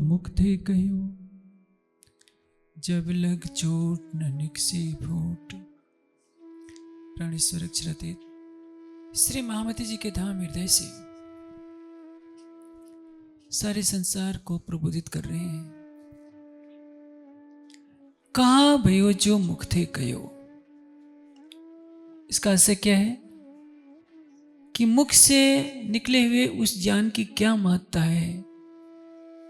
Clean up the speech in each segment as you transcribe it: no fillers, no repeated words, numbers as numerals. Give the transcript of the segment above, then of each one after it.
मुख थे कहो, जब लग चोट न निकसे फूट। प्राणेश्वर अक्षरातीत श्री महामती जी के धाम हृदय से सारे संसार को प्रबोधित कर रहे हैं। कहा भयो जो मुख थे कहो। इसका आशय क्या है कि मुख से निकले हुए उस ज्ञान की क्या महत्ता है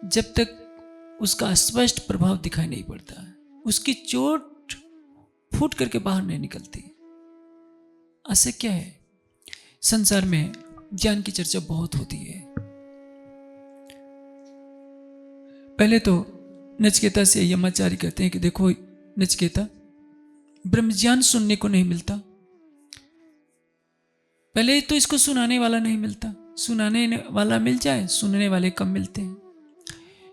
जब तक उसका स्पष्ट प्रभाव दिखाई नहीं पड़ता, उसकी चोट फूट करके बाहर नहीं निकलती। आशय क्या है? संसार में ज्ञान की चर्चा बहुत होती है। पहले तो नचिकेता से यमाचार्य कहते हैं कि देखो नचिकेता, ब्रह्म ज्ञान सुनने को नहीं मिलता। पहले तो इसको सुनाने वाला नहीं मिलता, सुनाने वाला मिल जाए, सुनने वाले कम मिलते हैं।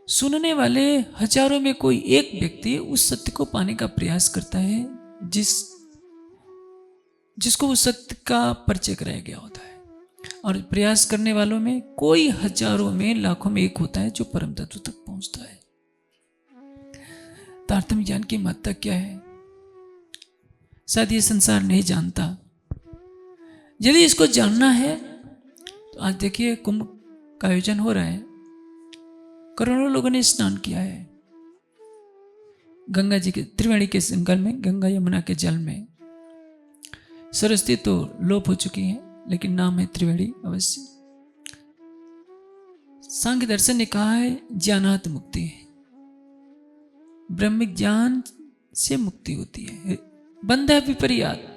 सुनने वाले हजारों में कोई एक व्यक्ति उस सत्य को पाने का प्रयास करता है जिसको उस सत्य का परिचय कराया गया होता है, और प्रयास करने वालों में कोई हजारों में लाखों में एक होता है जो परम तत्व तक पहुंचता है। तारतम्य ज्ञान की महत्ता क्या है शायद ये संसार नहीं जानता। यदि इसको जानना है तो आज देखिए कुंभ का आयोजन हो रहा है, करोड़ों लोगों ने स्नान किया है गंगा जी के त्रिवेणी के संगम में, गंगा यमुना के जल में। सरस्वती तो लोप हो चुकी है लेकिन नाम है त्रिवेणी अवश्य। सांख्य दर्शन ने कहा है ज्ञानात मुक्ति है, ब्रह्म ज्ञान से मुक्ति होती है। बंध है विपर्यात,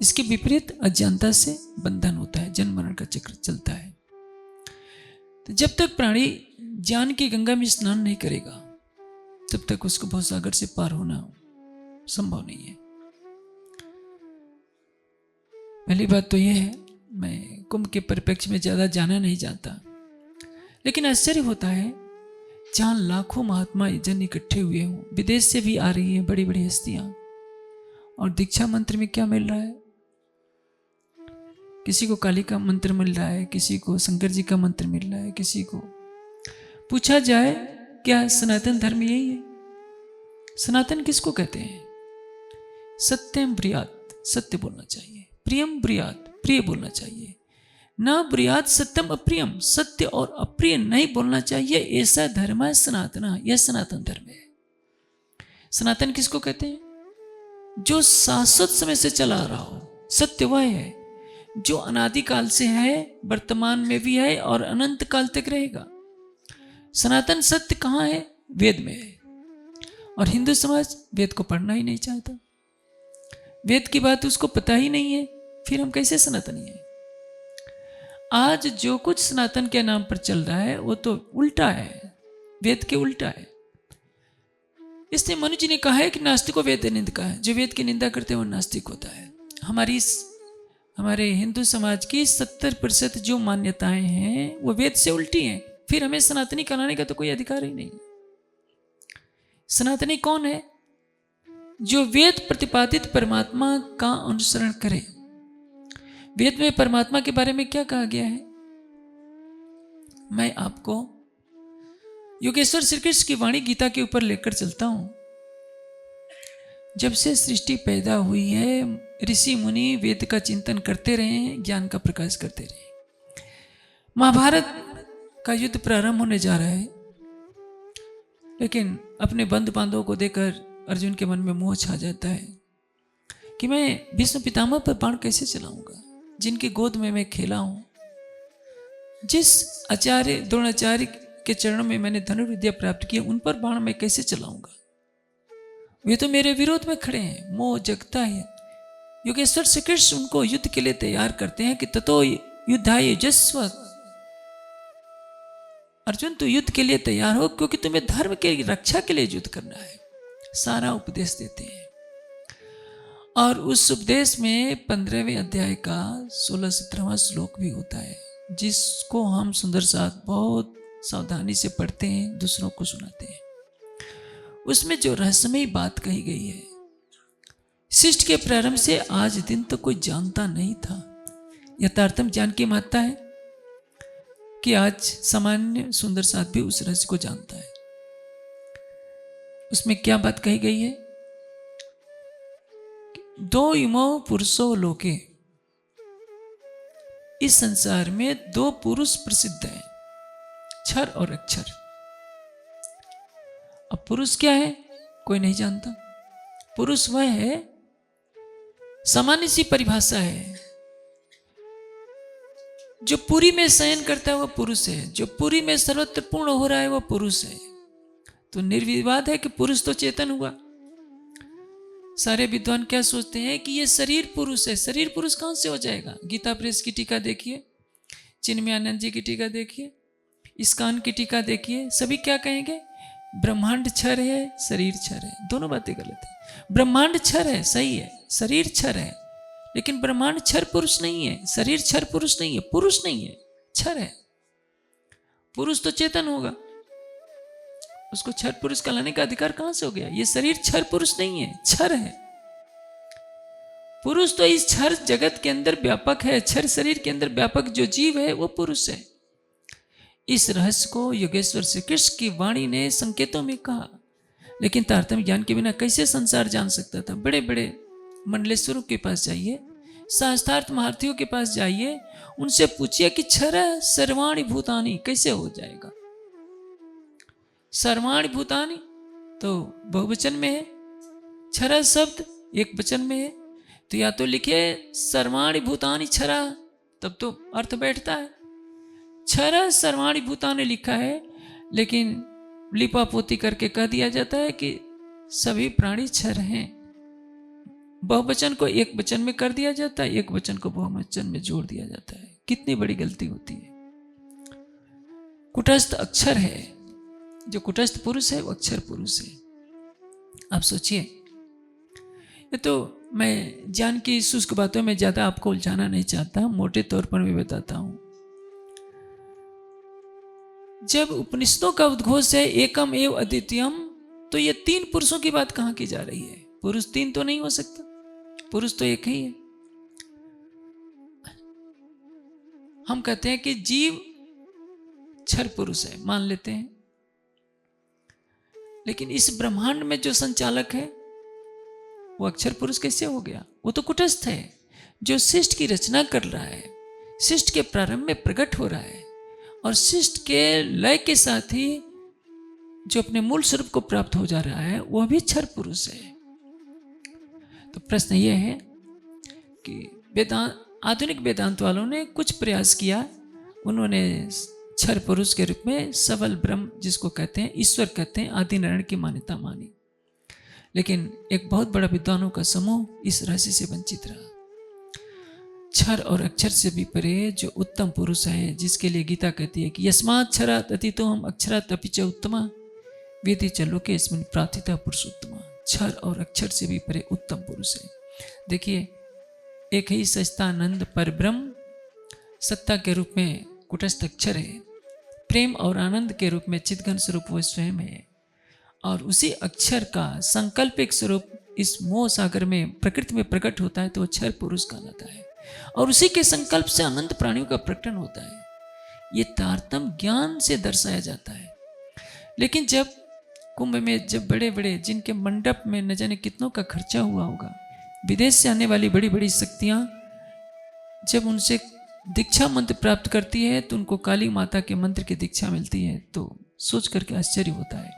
इसके विपरीत अज्ञानता से बंधन होता है, जन्म मरण का चक्र चलता है। तो जब तक प्राणी ज्ञान की गंगा में स्नान नहीं करेगा तब तक उसको भवसागर से पार होना संभव नहीं है। पहली बात तो यह है, मैं कुंभ के परिप्रेक्ष्य में ज्यादा जाना नहीं चाहता, लेकिन आश्चर्य होता है जहां लाखों महात्मा जन इकट्ठे हुए हों, विदेश से भी आ रही हैं बड़ी बड़ी हस्तियां, और दीक्षा मंत्र में क्या मिल रहा है? किसी को काली का मंत्र मिल रहा है, किसी को शंकर जी का मंत्र मिल रहा है, किसी को पूछा जाए क्या सनातन धर्म यही है? सनातन किसको कहते हैं? सत्यम ब्रियात, सत्य बोलना चाहिए। प्रियम ब्रियात, प्रिय बोलना चाहिए। ना ब्रियात सत्यम अप्रियम, सत्य और अप्रिय नहीं बोलना चाहिए। ऐसा धर्म है सनातन, यह सनातन धर्म है। सनातन किसको कहते हैं? जो शाश्वत समय से चला आ रहा हो। सत्य वह है जो अनादिकाल से है, वर्तमान में भी है और अनंत काल तक रहेगा। सनातन सत्य कहाँ है? वेद में है। और हिंदू समाज वेद को पढ़ना ही नहीं चाहता, वेद की बात उसको पता ही नहीं है, फिर हम कैसे सनातनी हैं? आज जो कुछ सनातन के नाम पर चल रहा है वो तो उल्टा है, वेद के उल्टा है। इसलिए मनु जी ने कहा है कि नास्तिको वेद निंदा है, जो वेद की निंदा करते हैं वो नास्तिक होता है। हमारे हिंदू समाज की 70% जो मान्यताएं हैं वो वेद से उल्टी हैं, फिर हमें सनातनी कहलाने का तो कोई अधिकार ही नहीं। सनातनी कौन है? जो वेद प्रतिपादित परमात्मा का अनुसरण करे। वेद में परमात्मा के बारे में क्या कहा गया है? मैं आपको योगेश्वर श्री कृष्ण की वाणी गीता के ऊपर लेकर चलता हूं। जब से सृष्टि पैदा हुई है ऋषि मुनि वेद का चिंतन करते रहे, ज्ञान का प्रकाश करते रहे। महाभारत का युद्ध प्रारंभ होने जा रहा है, लेकिन अपने बंधु बांधवों को देखकर अर्जुन के मन में मोह छा जाता है कि मैं भीष्म पितामह पर बाण कैसे चलाऊंगा, जिनकी गोद में मैं खेला हूं, जिस आचार्य द्रोणाचार्य के चरणों में मैंने धनुर्विद्या प्राप्त की, उन पर बाण मैं कैसे चलाऊंगा? वे तो मेरे विरोध में खड़े हैं। मोह जगता है। योगेश्वर श्री कृष्ण उनको युद्ध के लिए तैयार करते हैं कि ततो युद्धाय युजस्व। अर्जुन तू युद्ध के लिए तैयार हो क्योंकि तुम्हें धर्म के रक्षा के लिए युद्ध करना है। सारा उपदेश देते हैं, और उस उपदेश में 15वें अध्याय का 16-17वां श्लोक भी होता है, जिसको हम सुंदर साथ बहुत सावधानी से पढ़ते हैं, दूसरों को सुनाते हैं। उसमें जो रहस्यमयी बात कही गई है, सृष्टि के प्रारंभ से आज दिन तक कोई जानता नहीं था। यथार्थम ज्ञान की महत्ता है कि आज सामान्य सुंदर साथ भी उस रहस्य को जानता है। उसमें क्या बात कही गई है? दो इमो पुरुषो लोके, इस संसार में दो पुरुष प्रसिद्ध हैं, क्षर और अक्षर। अब पुरुष क्या है कोई नहीं जानता। पुरुष वह है, सामान्य सी परिभाषा है, जो पुरी में शयन करता है वह पुरुष है, जो पुरी में सर्वत्र पूर्ण हो रहा है वह पुरुष है। तो निर्विवाद है कि पुरुष तो चेतन हुआ। सारे विद्वान क्या सोचते हैं कि ये शरीर पुरुष है। शरीर पुरुष कहां से हो जाएगा? गीता प्रेस की टीका देखिए, चिन्मयानंद जी की टीका देखिए, इस्कान की टीका देखिए, सभी क्या कहेंगे? ब्रह्मांड क्षर है, शरीर क्षर है। दोनों बातें गलत है। ब्रह्मांड क्षर है, सही है, शरीर क्षर है, लेकिन ब्रह्मांड क्षर पुरुष नहीं है, शरीर क्षर पुरुष नहीं है, पुरुष नहीं है, क्षर है। पुरुष तो चेतन होगा, उसको क्षर पुरुष कहलाने का अधिकार कहां से हो गया? ये शरीर क्षर पुरुष नहीं है, क्षर है। पुरुष तो इस क्षर जगत के अंदर व्यापक है, क्षर शरीर के अंदर व्यापक जो जीव है वो पुरुष है। इस रहस्य को योगेश्वर श्री कृष्ण की वाणी ने संकेतों में कहा, लेकिन तारतम्य ज्ञान के बिना कैसे संसार जान सकता था? बड़े बड़े मंडलेश्वरों के पास जाइए, शास्त्रार्थ महारथियों के पास जाइए, उनसे पूछिए कि क्षर सर्वाणि भूतानि कैसे हो जाएगा? सर्वाणि भूतानि तो बहुवचन में है, क्षरा शब्द एक वचन में है, तो या तो लिखे सर्वाणि भूतानि क्षरा, तब तो अर्थ बैठता है। क्षरा सर्वाणि भूतानि लिखा है, लेकिन लिपापोती करके कह दिया जाता है कि सभी प्राणी क्षर हैं। बहुवचन को एक वचन में कर दिया जाता है, एक वचन को बहुवचन में जोड़ दिया जाता है। कितनी बड़ी गलती होती है। कुटस्थ अक्षर है, जो कुटस्थ पुरुष है वो अक्षर पुरुष है। आप सोचिए, ये तो मैं ज्ञान की शुष्क बातों में ज्यादा आपको उलझाना नहीं चाहता, मोटे तौर पर मैं बताता हूं। जब उपनिषदों का उद्घोष है एकम एव अद्वितीयम, तो ये तीन पुरुषों की बात कहां की जा रही है? पुरुष तीन तो नहीं हो सकता, पुरुष तो एक ही है। हम कहते हैं कि जीव क्षर पुरुष है, मान लेते हैं, लेकिन इस ब्रह्मांड में जो संचालक है वो अक्षर पुरुष कैसे हो गया? वो तो कुटस्थ है, जो सृष्टि की रचना कर रहा है, सृष्टि के प्रारंभ में प्रकट हो रहा है, और सृष्टि के लय के साथ ही जो अपने मूल स्वरूप को प्राप्त हो जा रहा है वह भी क्षर पुरुष है। तो प्रश्न यह है कि आधुनिक वेदांत वालों ने कुछ प्रयास किया, उन्होंने क्षर पुरुष के रूप में सबल ब्रह्म, जिसको कहते हैं ईश्वर कहते हैं, आदि नारायण की मान्यता मानी, लेकिन एक बहुत बड़ा विद्वानों का समूह इस रहस्य से वंचित रहा। क्षर और अक्षर से भी परे जो उत्तम पुरुष है, जिसके लिए गीता कहती है कि यस्मात् क्षरात् अतीतो हम अक्षरात् अपि च उत्तमा वेदे च लोके अस्मिन् प्रार्थिता पुरुषोत्तमा। क्षर और अक्षर से भी परे उत्तम पुरुष है। देखिए, एक ही सच्चिदानंद पर ब्रह्म सत्ता के रूप में कुटस्थ अक्षर है, प्रेम और आनंद के रूप में चिद्घन स्वरूप वो स्वयं है, और उसी अक्षर का संकल्पिक स्वरूप इस मोह सागर में प्रकृति में प्रकट होता है तो वो क्षर पुरुष कहलाता है, और उसी के संकल्प से अनंत प्राणियों का प्रकटन होता है। ये तारतम्य ज्ञान से दर्शाया जाता है। लेकिन जब कुंभ में जब बड़े बड़े जिनके मंडप में न जाने कितनों का खर्चा हुआ होगा, विदेश से आने वाली बड़ी बड़ी शक्तियां जब उनसे दीक्षा मंत्र प्राप्त करती है तो उनको काली माता के मंत्र की दीक्षा मिलती है, तो सोच करके आश्चर्य होता है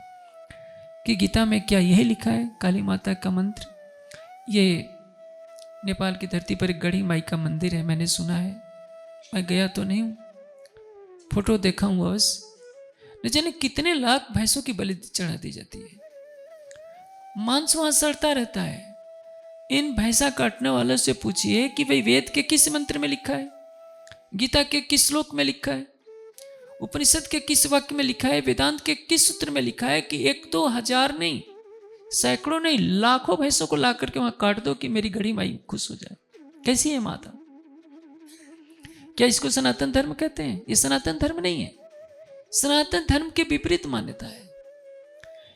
कि गीता में क्या यही लिखा है काली माता का मंत्र? ये नेपाल की धरती पर एक गढ़ी माई का मंदिर है, मैंने सुना है, मैं गया तो नहीं हूँ, फोटो देखा हूँ बस। न जाने कितने लाख भैंसों की बलि चढ़ा दी जाती है, मांस वहां सड़ता रहता है। इन भैंसा काटने वालों से पूछिए कि भाई वेद के किस मंत्र में लिखा है, गीता के किस श्लोक में लिखा है, उपनिषद के किस वाक्य में लिखा है, वेदांत के किस सूत्र में लिखा है कि 1-2 नहीं, सैकड़ों नहीं, लाखों भैंसों को ला करके वहां काट दो कि मेरी घड़ी माई खुश हो जाए। कैसी है माता? क्या इसको सनातन धर्म कहते हैं? ये सनातन धर्म नहीं है, सनातन धर्म के विपरीत मान्यता है।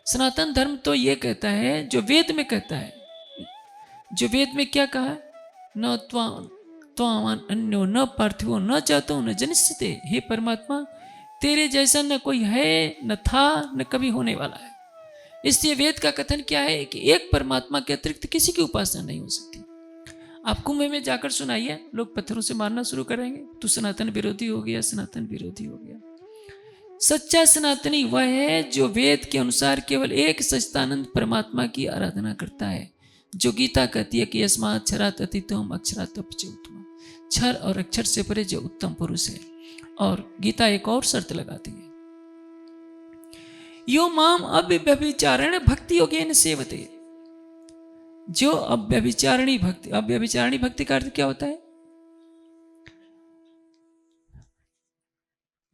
सनातन धर्म तो ये कहता है जो वेद में कहता है, जो वेद में क्या कहा है, न त्वावान अन्यो न पार्थिवो न जातो न जनिष्यते। हे परमात्मा, तेरे जैसा न कोई है, न था, न कभी होने वाला है। इसलिए वेद का कथन क्या है कि एक परमात्मा के अतिरिक्त किसी की उपासना नहीं हो सकती। आप कुंभ में जाकर सुनाइए, लोग पत्थरों से मारना शुरू करेंगे, तो सनातन विरोधी हो गया, सनातन विरोधी हो गया। सच्चा सनातनी वह है जो वेद के अनुसार केवल एक सच्चिदानंद परमात्मा की आराधना करता है, जो गीता कहती है कि यस्मात् क्षरात् अतीतम अक्षरात् अपच उत्तम। क्षर और अक्षर से परे जो उत्तम पुरुष है। और गीता एक और शर्त लगाती है, यो माम अव्यभिचारण भक्ति योगेन सेवते। जो अव्यभिचारिणी भक्ति, अव्यभिचारिणी भक्ति का अर्थ क्या होता है?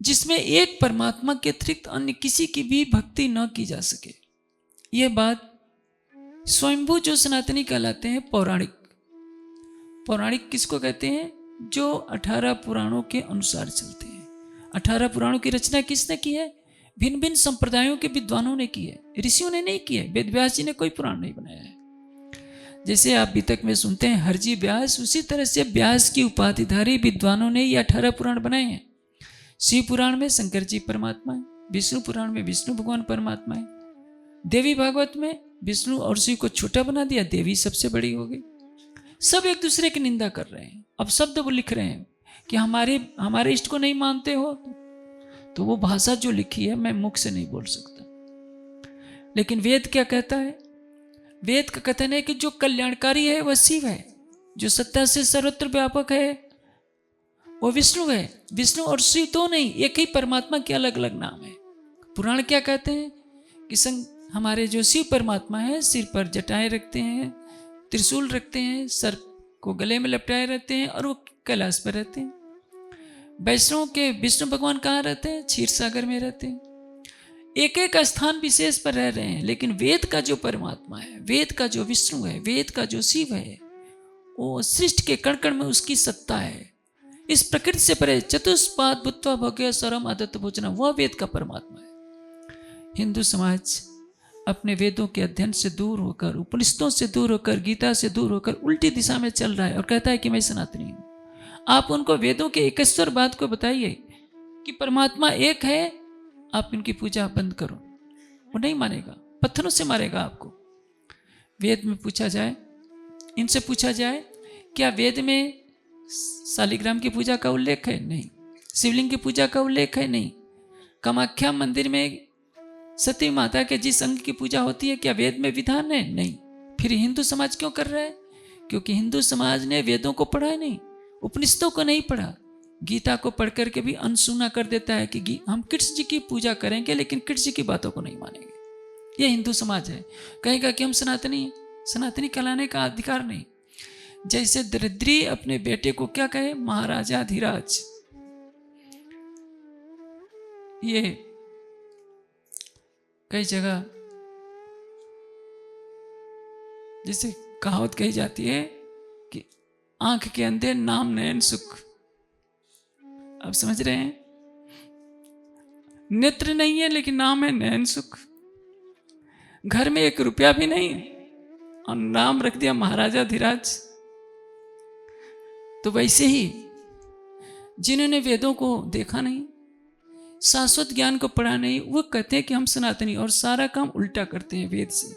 जिसमें एक परमात्मा के अतिरिक्त अन्य किसी की भी भक्ति न की जा सके। यह बात स्वयंभू जो सनातनी कहलाते हैं पौराणिक। पौराणिक किसको कहते हैं? जो 18 पुराणों के अनुसार चलते हैं। 18 पुराणों की रचना किसने की है? भिन्न भिन्न संप्रदायों के विद्वानों ने की है, ऋषियों ने नहीं की है। वेद व्यास जी ने कोई पुराण नहीं बनाया है। जैसे आप वितक में सुनते हैं हरजी व्यास, उसी तरह से व्यास की उपाधिधारी विद्वानों ने ये 18 पुराण बनाए हैं। शिव पुराण में शंकर जी परमात्मा है, विष्णु पुराण में विष्णु भगवान परमात्मा है, देवी भागवत में विष्णु और शिव को छोटा बना दिया, देवी सबसे बड़ी हो गई। सब एक दूसरे की निंदा कर रहे हैं। अब शब्द वो लिख रहे हैं कि हमारे इष्ट को नहीं मानते हो, तो वो भाषा जो लिखी है मैं मुख से नहीं बोल सकता। लेकिन वेद क्या कहता है? वेद का कथन है कि जो कल्याणकारी है वह शिव है, जो सत्ता से सर्वत्र व्यापक है वो विष्णु है। विष्णु और शिव तो नहीं, एक ही परमात्मा के अलग अलग नाम है। पुराण क्या कहते हैं कि हमारे जो शिव परमात्मा है सिर पर जटाएं रखते हैं, त्रिशूल रखते हैं, सर को गले में लपटाए रहते हैं और वो कैलाश पर रहते हैं। वैष्णव के विष्णु भगवान कहाँ रहते हैं? क्षीर सागर में रहते हैं। एक एक स्थान विशेष पर रह रहे हैं। लेकिन वेद का जो परमात्मा है, वेद का जो विष्णु है, वेद का जो शिव है, वो सृष्टि के कण कण में उसकी सत्ता है। इस प्रकृति से परे चतुष्पाद भूत्वा भोग्य सर्वम आदत्त भोजना, वह वेद का परमात्मा है। हिंदू समाज अपने वेदों के अध्ययन से दूर होकर, उपनिषदों से दूर होकर, गीता से दूर होकर उल्टी दिशा में चल रहा है और कहता है कि मैं सनातनी हूं। आप उनको वेदों के एकेश्वर बात को बताइए कि परमात्मा एक है, आप इनकी पूजा बंद करो, वो नहीं मानेगा, पत्थरों से मारेगा आपको। वेद में पूछा जाए, इनसे पूछा जाए, क्या वेद में शालिग्राम की पूजा का उल्लेख है? नहीं। शिवलिंग की पूजा का उल्लेख है? नहीं। कामाख्या मंदिर में सती माता के जिस अंग की पूजा होती है, क्या वेद में विधान है? नहीं। फिर हिंदू समाज क्यों कर रहा है? क्योंकि हिंदू समाज ने वेदों को पढ़ा ही नहीं, उपनिषदों को नहीं पढ़ा। गीता को पढ़ करके भी अनसुना कर देता है कि हम कृष्ण जी की पूजा करेंगे लेकिन कृष्ण जी की बातों को नहीं मानेंगे। ये हिंदू समाज है। कहेगा कि हम सनातनी हैं, सनातनी कहलाने का अधिकार नहीं। जैसे दरिद्री अपने बेटे को क्या कहे? महाराजा धीराज। ये कई जगह जैसे कहावत कही जाती है कि आंख के अंधे नाम नयन सुख। आप समझ रहे हैं? नेत्र नहीं है लेकिन नाम है नयन सुख। घर में 1 रुपया भी नहीं और नाम रख दिया महाराजा धीराज। तो वैसे ही जिन्होंने वेदों को देखा नहीं, शाश्वत ज्ञान को पढ़ा नहीं, वो कहते हैं कि हम सनातनी, और सारा काम उल्टा करते हैं वेद से।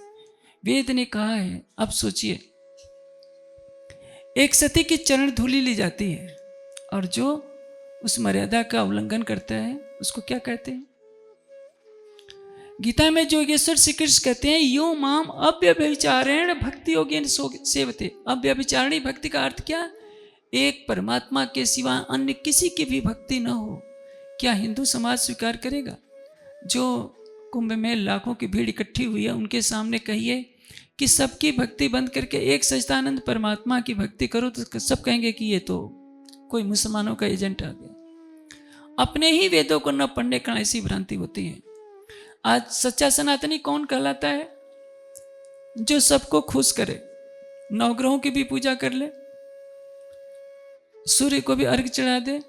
वेद ने कहा है, अब सोचिए, एक सती की चरण धूलि ली जाती है और जो उस मर्यादा का उल्लंघन करता है उसको क्या कहते हैं? गीता में जो योगेश्वर श्री कृष्ण कहते हैं, यो माम अव्यभिचारेण भक्ति योगेन सेवते। अव्यभिचारिणी भक्ति का अर्थ क्या? एक परमात्मा के सिवा अन्य किसी की भी भक्ति न हो। क्या हिंदू समाज स्वीकार करेगा? जो कुंभ में लाखों की भीड़ इकट्ठी हुई है, उनके सामने कहिए कि सबकी भक्ति बंद करके एक सच्चिदानंद परमात्मा की भक्ति करो, तो सब कहेंगे कि ये तो कोई मुसलमानों का एजेंट आ गया। अपने ही वेदों को न पढ़ने का ऐसी भ्रांति होती है। आज सच्चा सनातनी कौन कहलाता है? जो सबको खुश करे, नवग्रहों की भी पूजा कर ले, सूर्य को भी अर्घ चढ़ा दे,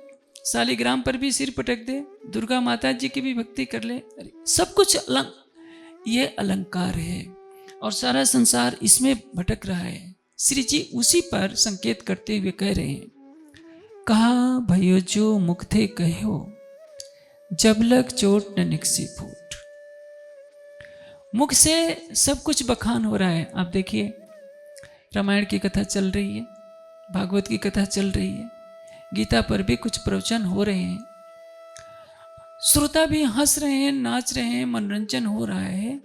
शालिग्राम पर भी सिर पटक दे, दुर्गा माता जी की भी भक्ति कर ले। सब कुछ ये अलंकार है और सारा संसार इसमें भटक रहा है। श्री जी उसी पर संकेत करते हुए कह रहे हैं, कहा भयो जो मुख थे कहो, जब लग चोट न निकसी फूट। मुख से सब कुछ बखान हो रहा है। आप देखिए, रामायण की कथा चल रही है, भागवत की कथा चल रही है, गीता पर भी कुछ प्रवचन हो रहे हैं, श्रोता भी हंस रहे हैं, नाच रहे हैं, मनोरंजन हो रहा है,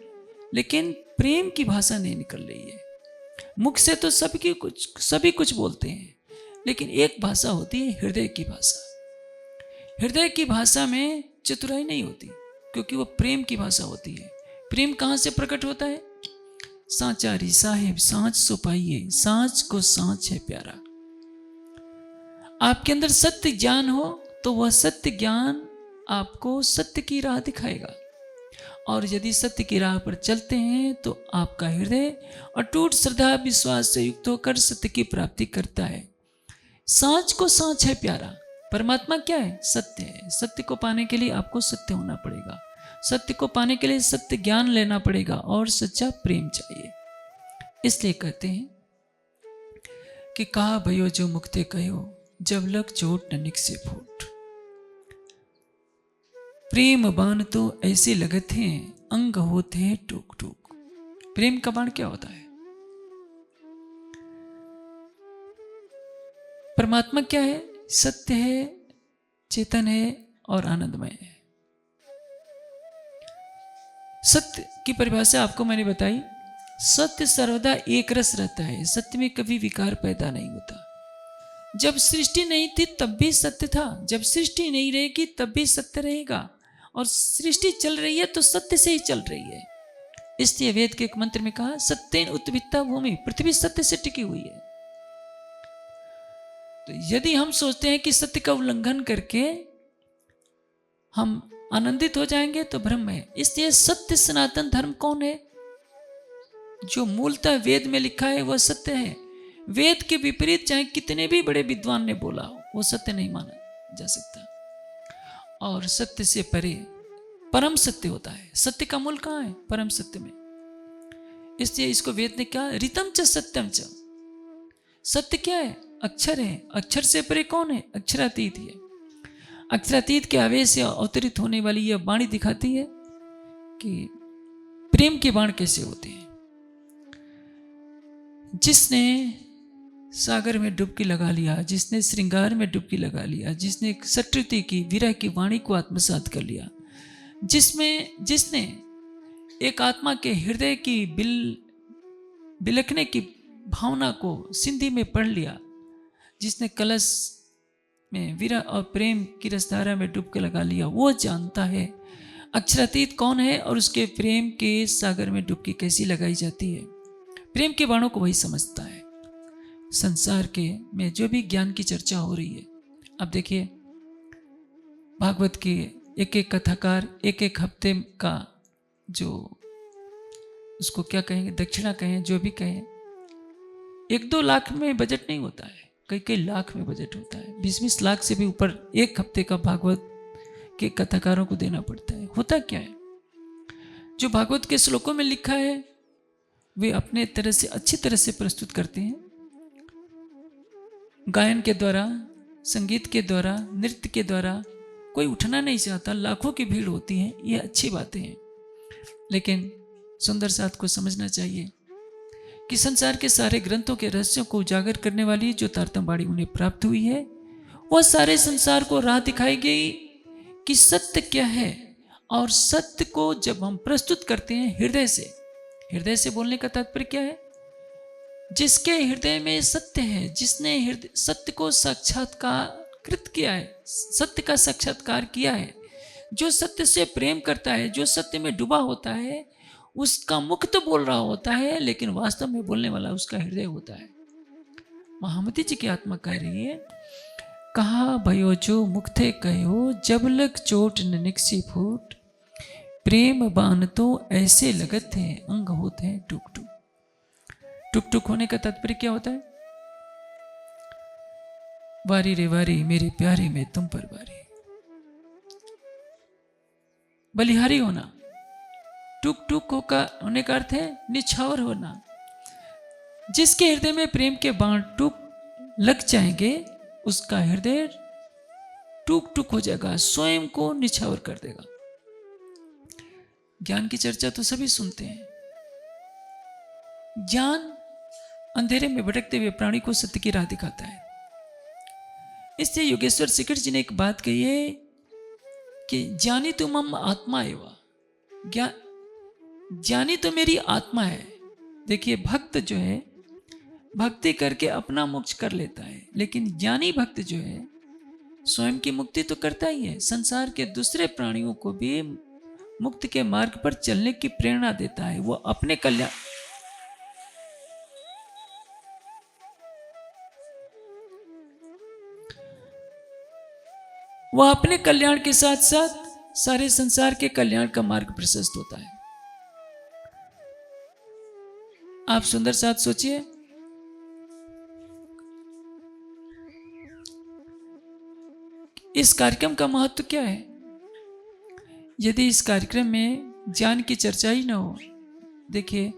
लेकिन प्रेम की भाषा नहीं निकल रही है। मुख से तो सभी कुछ बोलते हैं, लेकिन एक भाषा होती है हृदय की भाषा। हृदय की भाषा में चतुराई नहीं होती, क्योंकि वो प्रेम की भाषा होती है। प्रेम कहाँ से प्रकट होता है? सांचारी साहेब सांच सो पाइए, सांच को सांच है प्यारा। आपके अंदर सत्य ज्ञान हो तो वह सत्य ज्ञान आपको सत्य की राह दिखाएगा, और यदि सत्य की राह पर चलते हैं तो आपका हृदय अटूट श्रद्धा विश्वास से युक्त होकर सत्य की प्राप्ति करता है। सांच को सांच है प्यारा। परमात्मा क्या है? सत्य है। सत्य को पाने के लिए आपको सत्य होना पड़ेगा, सत्य को पाने के लिए सत्य ज्ञान लेना पड़ेगा, और सच्चा प्रेम चाहिए। इसलिए कहते हैं कि कहा भयो जो मुक्ते कहो, जब लग चोट न निकसे फूट। प्रेम बाण तो ऐसे लगत हैं, अंग होते हैं टूक टूक। प्रेम का बाण क्या होता है? परमात्मा क्या है? सत्य है, चेतन है और आनंदमय है। सत्य की परिभाषा आपको मैंने बताई। सत्य सर्वदा एक रस रहता है, सत्य में कभी विकार पैदा नहीं होता। जब सृष्टि नहीं थी तब भी सत्य था, जब सृष्टि नहीं रहेगी तब भी सत्य रहेगा, और सृष्टि चल रही है तो सत्य से ही चल रही है। इसलिए वेद के एक मंत्र में कहा, सत्येन उत्वित्ता भूमि, पृथ्वी सत्य से टिकी हुई है। तो यदि हम सोचते हैं कि सत्य का उल्लंघन करके हम आनंदित हो जाएंगे तो भ्रम है। इसलिए सत्य सनातन धर्म कौन है? जो मूलतः वेद में लिखा है वह सत्य है। वेद के विपरीत चाहे कितने भी बड़े विद्वान ने बोला हो, वो सत्य नहीं माना जा सकता। और सत्य से परे परम सत्य होता है। सत्य का मूल कहाँ है? परम सत्य में। इसलिए इसको वेद ने क्या, ऋतम च सत्यम च। सत्य क्या है? अक्षर है। अक्षर से परे कौन है? अक्षरातीत है। अक्षरातीत के आवेश से अवतरित होने वाली यह वाणी दिखाती है कि प्रेम के बाण कैसे होते हैं। जिसने सागर में डुबकी लगा लिया, जिसने श्रृंगार में डुबकी लगा लिया, जिसने सत्रुति की विरह की वाणी को आत्मसात कर लिया, जिसने एक आत्मा के हृदय की बिलखने की भावना को सिंधी में पढ़ लिया, जिसने कलश में विरह और प्रेम की रसधारा में डुबकी लगा लिया, वो जानता है अक्षरातीत कौन है और उसके प्रेम के सागर में डुबकी कैसी लगाई जाती है। प्रेम के बाणों को वही समझता है। संसार के में जो भी ज्ञान की चर्चा हो रही है, अब देखिए भागवत के एक एक कथाकार एक एक हफ्ते का जो उसको क्या कहेंगे, दक्षिणा कहें, जो भी कहें, 1-2 लाख में बजट नहीं होता है, कई कई लाख में बजट होता है। 20-20 लाख से भी ऊपर एक हफ्ते का भागवत के कथाकारों को देना पड़ता है। होता क्या है, जो भागवत के श्लोकों में लिखा है वे अपने तरह से अच्छी तरह से प्रस्तुत करते हैं, गायन के द्वारा, संगीत के द्वारा, नृत्य के द्वारा। कोई उठना नहीं चाहता, लाखों की भीड़ होती है, ये अच्छी बातें हैं। लेकिन सुंदर साथ को समझना चाहिए कि संसार के सारे ग्रंथों के रहस्यों को उजागर करने वाली जो तारतम्यवाणी उन्हें प्राप्त हुई है, वह सारे संसार को राह दिखाएगी कि सत्य क्या है। और सत्य को जब हम प्रस्तुत करते हैं हृदय से बोलने का तात्पर्य क्या है? जिसके हृदय में सत्य है, जिसने सत्य को साक्षात्कारकृत किया है, सत्य का साक्षात्कार किया है, जो सत्य से प्रेम करता है, जो सत्य में डूबा होता है, उसका मुख तो बोल रहा होता है लेकिन वास्तव में बोलने वाला उसका हृदय होता है। महामती जी की आत्मा कह रही है, कहा भयो जो मुख थे कहो, जब लग चोट न निकसी फूट। प्रेम बाण तो ऐसे लगत है, अंग होते हैं टुक टुक। टुक टुक होने का तात्पर्य क्या होता है? वारी रे वारी मेरे प्यारे में तुम पर वारी, बलिहारी होना। टुक टुक होने का अर्थ है निछावर होना। जिसके हृदय में प्रेम के बाण टुक लग जाएंगे, उसका हृदय टुक टुक हो जाएगा, स्वयं को निछावर कर देगा। ज्ञान की चर्चा तो सभी सुनते हैं। ज्ञान अंधेरे में भटकते हुए प्राणी को सत्य की राह दिखाता है। इसलिए योगेश्वर श्रीकृष्ण जी ने एक बात कही है कि ज्ञानी तो मम आत्मा एवं, ज्ञानी तो मेरी आत्मा है। देखिए, भक्त जो है भक्ति करके अपना मोक्ष कर लेता है, लेकिन ज्ञानी भक्त जो है स्वयं की मुक्ति तो करता ही है, संसार के दूसरे प्राणियों को भी मुक्ति के मार्ग पर चलने की प्रेरणा देता है। वो अपने कल्याण वह अपने कल्याण के साथ साथ सारे संसार के कल्याण का मार्ग प्रशस्त होता है। आप सुंदर साथ सोचिए, इस कार्यक्रम का महत्व क्या है। यदि इस कार्यक्रम में ज्ञान की चर्चा ही ना हो, देखिए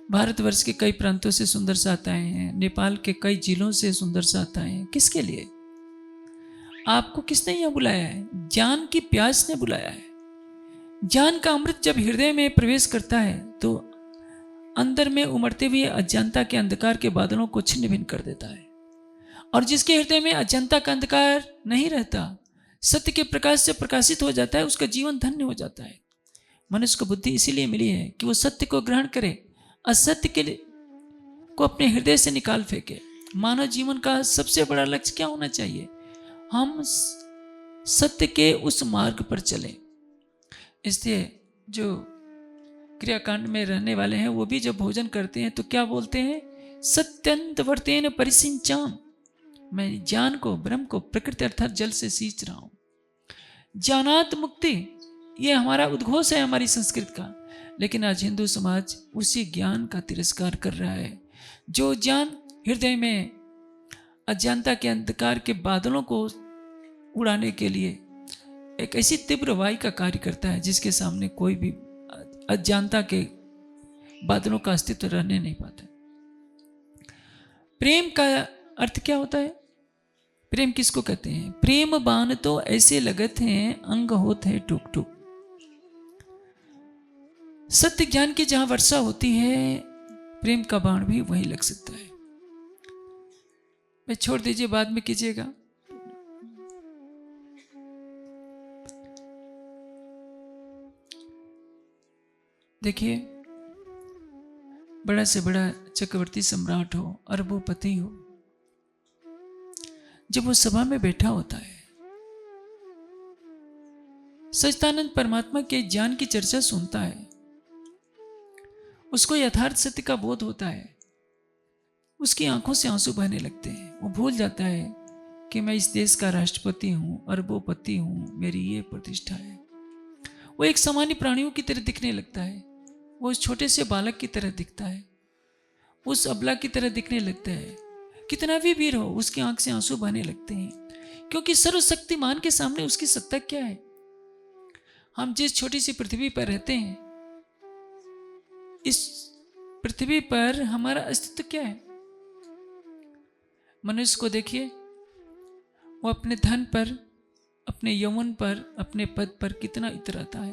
भारतवर्ष के कई प्रांतों से सुंदर साथ आए हैं, नेपाल के कई जिलों से सुंदर साथ आए हैं। किसके लिए? आपको किसने यहां बुलाया है? ज्ञान की प्यास ने बुलाया है। ज्ञान का अमृत जब हृदय में प्रवेश करता है तो अंदर में उमड़ते हुए अज्ञानता के अंधकार के बादलों को छिन्न भिन्न कर देता है। और जिसके हृदय में अज्ञानता का अंधकार नहीं रहता, सत्य के प्रकाश से प्रकाशित हो जाता है, उसका जीवन धन्य हो जाता है। मनुष्य को बुद्धि इसीलिए मिली है कि वो सत्य को ग्रहण करे, असत्य के को अपने हृदय से निकाल फेंके। मानव जीवन का सबसे बड़ा लक्ष्य क्या होना चाहिए? हम सत्य के उस मार्ग पर चलें। इसलिए जो क्रियाकांड में रहने वाले हैं वो भी जब भोजन करते हैं तो क्या बोलते हैं? सत्यंत वर्तेन परिसिंचाम। मैं ज्ञान को, ब्रह्म को प्रकृति अर्थात जल से सींच रहा हूं। ज्ञानात मुक्ति, ये हमारा उद्घोष है हमारी संस्कृत का। लेकिन आज हिंदू समाज उसी ज्ञान का तिरस्कार कर रहा है। जो ज्ञान हृदय में अज्ञानता के अंधकार के बादलों को उड़ाने के लिए एक ऐसी तीव्र वायु का कार्य करता है जिसके सामने कोई भी अज्ञानता के बादलों का अस्तित्व रहने नहीं पाता। प्रेम का अर्थ क्या होता है? प्रेम किसको कहते हैं? प्रेम बाण तो ऐसे लगत हैं, अंग होते हैं टूक टूक। सत्य ज्ञान की जहां वर्षा होती है, प्रेम का बाण भी वहीं लग सकता है। मैं छोड़ दीजिए, बाद में कीजिएगा। देखिए, बड़ा से बड़ा चक्रवर्ती सम्राट हो, अरबोपति हो, जब वो सभा में बैठा होता है, सच्चिदानंद परमात्मा के ज्ञान की चर्चा सुनता है, उसको यथार्थ सत्य का बोध होता है, उसकी आंखों से आंसू बहने लगते हैं। वो भूल जाता है कि मैं इस देश का राष्ट्रपति हूं, अरबोपति हूं, मेरी ये प्रतिष्ठा है। वो एक सामान्य प्राणियों की तरह दिखने लगता है। वो उस छोटे से बालक की तरह दिखता है, उस अबला की तरह दिखने लगता है। कितना भी वीर हो, उसकी आंख से आंसू बहने लगते हैं, क्योंकि सर्वशक्तिमान के सामने उसकी सत्ता क्या है। हम जिस छोटी सी पृथ्वी पर रहते हैं, इस पृथ्वी पर हमारा अस्तित्व क्या है? मनुष्य को देखिए, वो अपने धन पर, अपने यौवन पर, अपने पद पर कितना इतराता है।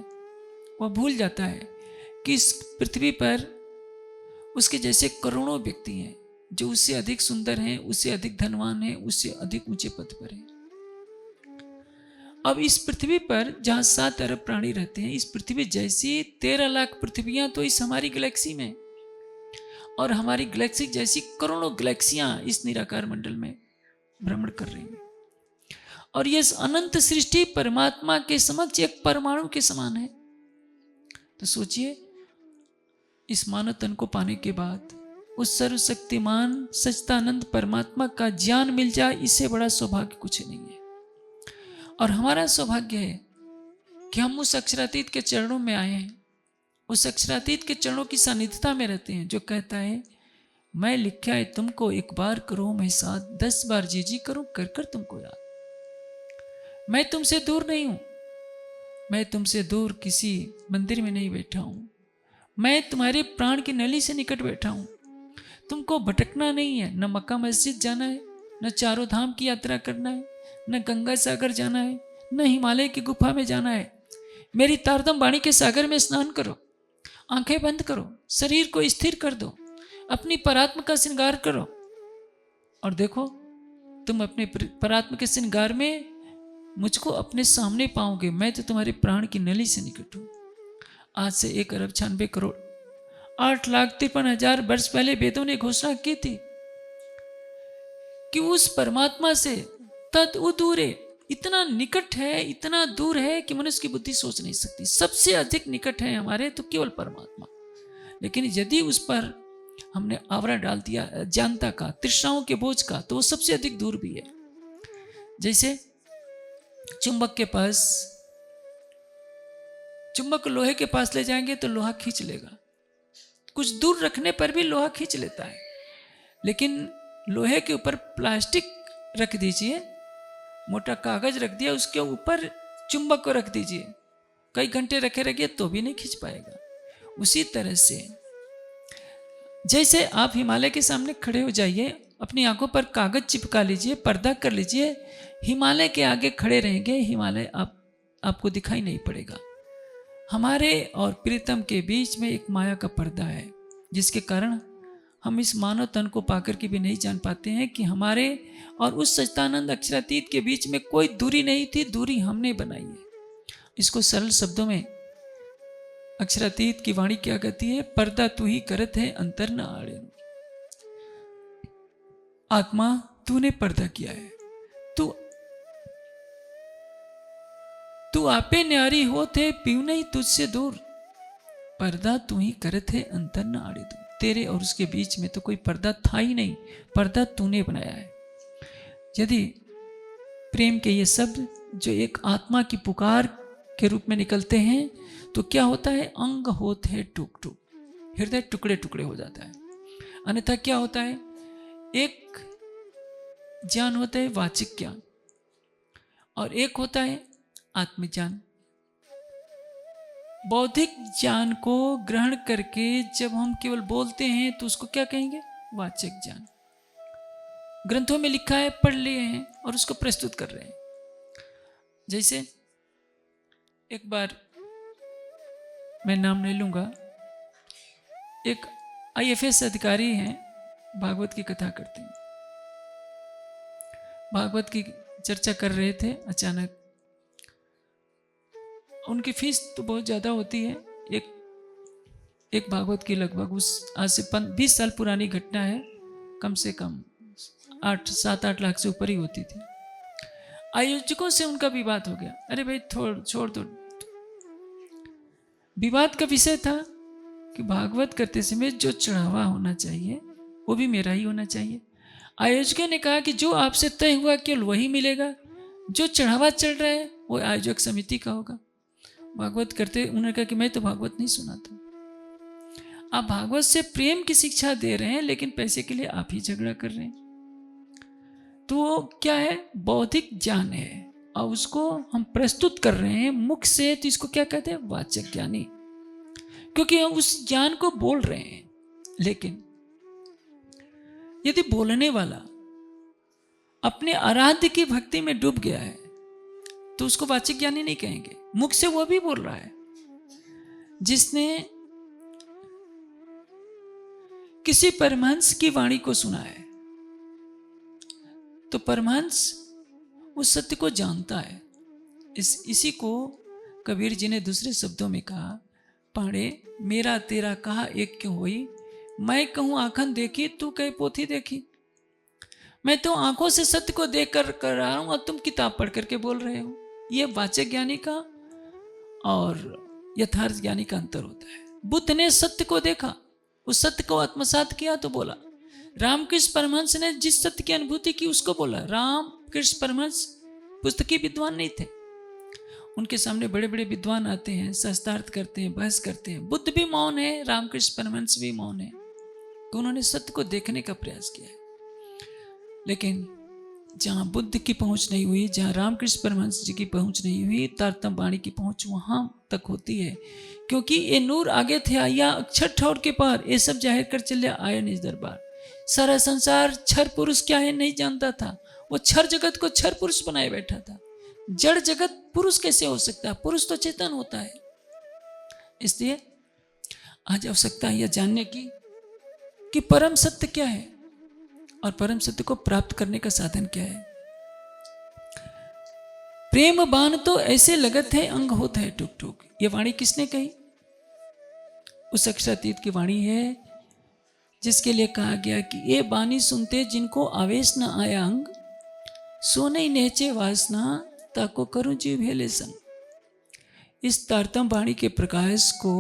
वह भूल जाता है कि इस पृथ्वी पर उसके जैसे करोड़ों व्यक्ति हैं जो उससे अधिक सुंदर हैं, उससे अधिक धनवान हैं, उससे अधिक ऊंचे पद पर हैं। अब इस पृथ्वी पर जहां 7 अरब प्राणी रहते हैं, इस पृथ्वी जैसी 13 लाख पृथ्वियां तो इस हमारी गैलेक्सी में, और हमारी गैलेक्सी जैसी करोड़ों गैलेक्सियां इस निराकार मंडल में भ्रमण कर रही हैं। और यह अनंत सृष्टि परमात्मा के समक्ष एक परमाणु के समान है। तो सोचिए, इस मानव तन को पाने के बाद उस सर्वशक्तिमान सच्चिदानंद परमात्मा का ज्ञान मिल जाए, इससे बड़ा सौभाग्य कुछ नहीं है। और हमारा सौभाग्य है कि हम उस अक्षरातीत के चरणों में आए हैं, उस अक्षरातीत के चरणों की सानिध्यता में रहते हैं, जो कहता है मैं लिखा है तुमको, एक बार करो मैं साथ, 10 बार जी जी करूं कर कर तुमको याद। मैं तुमसे दूर नहीं हूं, मैं तुमसे दूर किसी मंदिर में नहीं बैठा हूं, मैं तुम्हारे प्राण की नली से निकट बैठा हूं। तुमको भटकना नहीं है, न मक्का मस्जिद जाना है, न चारों धाम की यात्रा करना है, न गंगा सागर जाना है, न हिमालय की गुफा में जाना है। मेरी तारतम वाणी के सागर में स्नान करो, आंखें बंद करो, शरीर को स्थिर कर दो, अपनी परात्म का श्रृंगार करो और देखो तुम अपने परात्म के श्रृंगार में मुझको अपने सामने पाओगे। मैं तो तुम्हारे प्राण की नली से निकट हूं। आज से 1 अरब 96 करोड़ 8,53,000 वर्ष पहले वेदों ने घोषणा की थी कि उस परमात्मा से तद उदूरे, इतना निकट है, इतना दूर है कि मनुष्य की बुद्धि सोच नहीं सकती। सबसे अधिक निकट है हमारे तो केवल परमात्मा। लेकिन यदि उस पर हमने आवरण डाल दिया जानता का, तृष्णाओं के बोझ का, तो वो सबसे अधिक दूर भी है। जैसे चुंबक के पास, चुंबक लोहे के पास ले जाएंगे तो लोहा खींच लेगा, कुछ दूर रखने पर भी लोहा खींच लेता है। लेकिन लोहे के ऊपर प्लास्टिक रख दीजिए, मोटा कागज रख दिया, उसके ऊपर चुंबक को रख दीजिए, कई घंटे रखे रखिए तो भी नहीं खींच पाएगा। उसी तरह से जैसे आप हिमालय के सामने खड़े हो जाइए, अपनी आंखों पर कागज चिपका लीजिए, पर्दा कर लीजिए, हिमालय के आगे खड़े रहेंगे, हिमालय आपको दिखाई नहीं पड़ेगा। हमारे और प्रीतम के बीच में एक माया का पर्दा है, जिसके कारण हम इस मानव तन को पाकर के भी नहीं जान पाते हैं कि हमारे और उस सच्चिदानंद अक्षरातीत के बीच में कोई दूरी नहीं थी, दूरी हमने बनाई है। इसको सरल शब्दों में अक्षरातीत की वाणी क्या कहती है? पर्दा तू ही करत है अंतर न आड़े। आत्मा तूने पर्दा किया है, तू आपे न्यारी हो थे पीऊ नहीं तुझसे दूर। पर्दा तू ही करत है अंतर न आड़े तू। तेरे और उसके बीच में तो कोई पर्दा था ही नहीं, पर्दा तूने बनाया है। यदि प्रेम के ये शब्द जो एक आत्मा की पुकार के रूप में निकलते हैं तो क्या होता है? अंग होते हैं टूक टूक, हृदय टुकड़े टुकड़े हो जाता है। अन्यथा क्या होता है? एक ज्ञान होता है वाचिक ज्ञान और एक होता है आत्मज्ञान। बौद्धिक ज्ञान को ग्रहण करके जब हम केवल बोलते हैं तो उसको क्या कहेंगे? वाचक ज्ञान। ग्रंथों में लिखा है, पढ़ लिए हैं और उसको प्रस्तुत कर रहे हैं। जैसे एक बार, मैं नाम नहीं लूंगा, एक IFS अधिकारी हैं, भागवत की कथा करते हैं। भागवत की चर्चा कर रहे थे, अचानक उनकी फीस तो बहुत ज़्यादा होती है, एक भागवत की लगभग उस आज से 20 साल पुरानी घटना है, कम से कम 7-8 लाख से ऊपर ही होती थी। आयोजकों से उनका विवाद हो गया। अरे भाई छोड़ दो। विवाद का विषय था कि भागवत करते समय जो चढ़ावा होना चाहिए वो भी मेरा ही होना चाहिए। आयोजकों ने कहा कि जो आपसे तय हुआ केवल वही मिलेगा, जो चढ़ावा चल रहा है वो आयोजक समिति का होगा। भागवत करते उन्होंने कहा कि मैं तो भागवत नहीं सुनाता। आप भागवत से प्रेम की शिक्षा दे रहे हैं, लेकिन पैसे के लिए आप ही झगड़ा कर रहे हैं। तो क्या है? बौद्धिक ज्ञान है और उसको हम प्रस्तुत कर रहे हैं मुख से, तो इसको क्या कहते हैं? वाचक ज्ञानी, क्योंकि हम उस ज्ञान को बोल रहे हैं। लेकिन यदि बोलने वाला अपने आराध्य की भक्ति में डूब गया है तो उसको वाचक ज्ञानी नहीं कहेंगे। मुख से वो भी बोल रहा है। जिसने किसी परमहंस की वाणी को सुना है तो परमहंस उस सत्य को जानता है। इसी को कबीर जी ने दूसरे शब्दों में कहा, पाड़े मेरा तेरा कहा एक क्यों होई, मैं कहूं आंखन देखी तू कहे पोथी देखी। मैं तो आंखों से सत्य को देख कर रहा हूं और तुम किताब पढ़ करके बोल रहे हो। यह वाचक ज्ञानी का और यथार्थ ज्ञानी का अंतर होता है। बुद्ध ने सत्य को देखा, उस सत्य को आत्मसात किया तो बोला। रामकृष्ण परमहंस ने जिस सत्य की अनुभूति की उसको बोला। रामकृष्ण परमहंस पुस्तकी विद्वान नहीं थे, उनके सामने बड़े बड़े विद्वान आते हैं, शास्त्रार्थ करते हैं, बहस करते हैं। बुद्ध भी मौन है, रामकृष्ण परमहंस भी मौन है, तो उन्होंने सत्य को देखने का प्रयास किया है। लेकिन जहां बुद्ध की पहुंच नहीं हुई, जहां रामकृष्ण परमहंस जी की पहुंच नहीं हुई, तारतम वाणी की पहुंच वहां तक होती है। क्योंकि ये नूर आगे थे आया, अक्षर ठौर के पार, ये सब जाहिर कर चले आया निज दरबार। सारा संसार छर पुरुष क्या है नहीं जानता था, वो छर जगत को छर पुरुष बनाए बैठा था। जड़ जगत पुरुष कैसे हो सकता है? पुरुष तो चेतन होता है। इसलिए आज आवश्यकता है यह जानने की कि परम सत्य क्या है और परम सत्य को प्राप्त करने का साधन क्या है। प्रेम बाण तो ऐसे लगत है अंग होता है टुक टुक। ये वाणी किसने कही? उस अक्षरातीत की वाणी है जिसके लिए कहा गया कि ये बानी सुनते जिनको आवेश न आया अंग, सो नहीं नेचे वासना ताको करूं जीव भेले संग। इस तारतम वाणी के प्रकाश को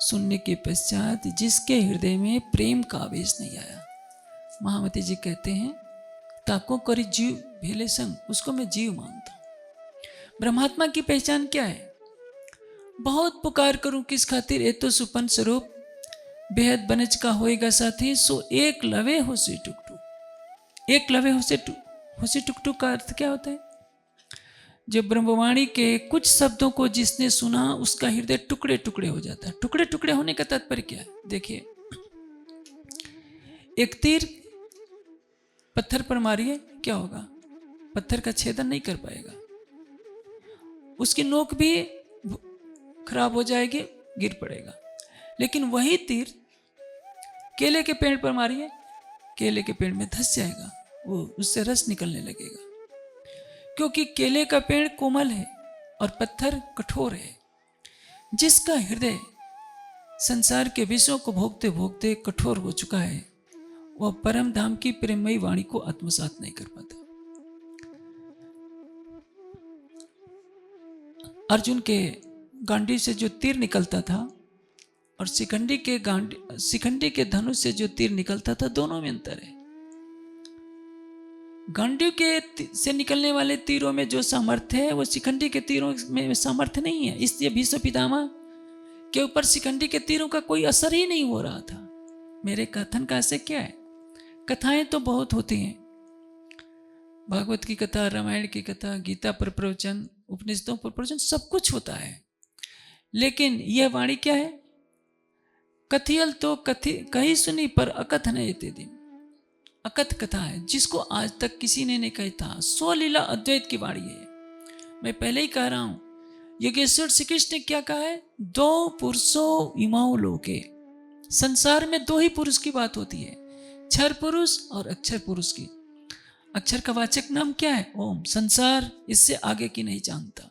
सुनने के पश्चात जिसके हृदय में प्रेम का आवेश नहीं आया, महामती जी कहते हैं ताको करी जीव भेले संग, उसको मैं जीव मानता हूं। ब्रह्मात्मा की पहचान क्या है? बहुत पुकार करूं किस खातिर, ए तो सुपन स्वरूप बेहद बनज का होएगा साथी, सो एक लवे हो से टुक टुक। एक लवे हो से टुक टुक का अर्थ क्या होता है? जब ब्रह्मवाणी के कुछ शब्दों को जिसने सुना उसका हृदय टुकड़े टुकड़े हो जाता है। टुकड़े टुकड़े होने का तात्पर्य क्या है? देखिए, एक तीर पत्थर पर मारिए, क्या होगा? पत्थर का छेदन नहीं कर पाएगा, उसकी नोक भी खराब हो जाएगी, गिर पड़ेगा। लेकिन वही तीर केले के पेड़ पर मारिए, केले के पेड़ में धंस जाएगा, वो उससे रस निकलने लगेगा, क्योंकि केले का पेड़ कोमल है और पत्थर कठोर है। जिसका हृदय संसार के विषयों को भोगते भोगते कठोर हो चुका है, वह परम धाम की प्रेममयी वाणी को आत्मसात नहीं कर पाता। अर्जुन के गांडी से जो तीर निकलता था और शिखंडी के धनुष से जो तीर निकलता था, दोनों में अंतर है। गांडी के से निकलने वाले तीरों में जो सामर्थ्य है वो शिखंडी के तीरों में सामर्थ्य नहीं है। इसलिए भीष्म पितामह के ऊपर शिखंडी के तीरों का कोई असर ही नहीं हो रहा था। मेरे कथन का ऐसे क्या है? कथाएं तो बहुत होती हैं, भागवत की कथा, रामायण की कथा, गीता पर प्रवचन, उपनिषदों पर प्रवचन, सब कुछ होता है। लेकिन यह वाणी क्या है? कथियल तो कही सुनी पर अकथ नहीं ते दिन। अकथ कथा है जिसको आज तक किसी ने नहीं कही था। स्वलीला अद्वैत की वाणी है। मैं पहले ही कह रहा हूं, योगेश्वर श्री कृष्ण ने क्या कहा है? दो पुरुषों इमाओ लोके। संसार में दो ही पुरुष की बात होती है, क्षर पुरुष और अक्षर पुरुष की। अक्षर का वाचक नाम क्या है? ओम। संसार इससे आगे की नहीं जानता।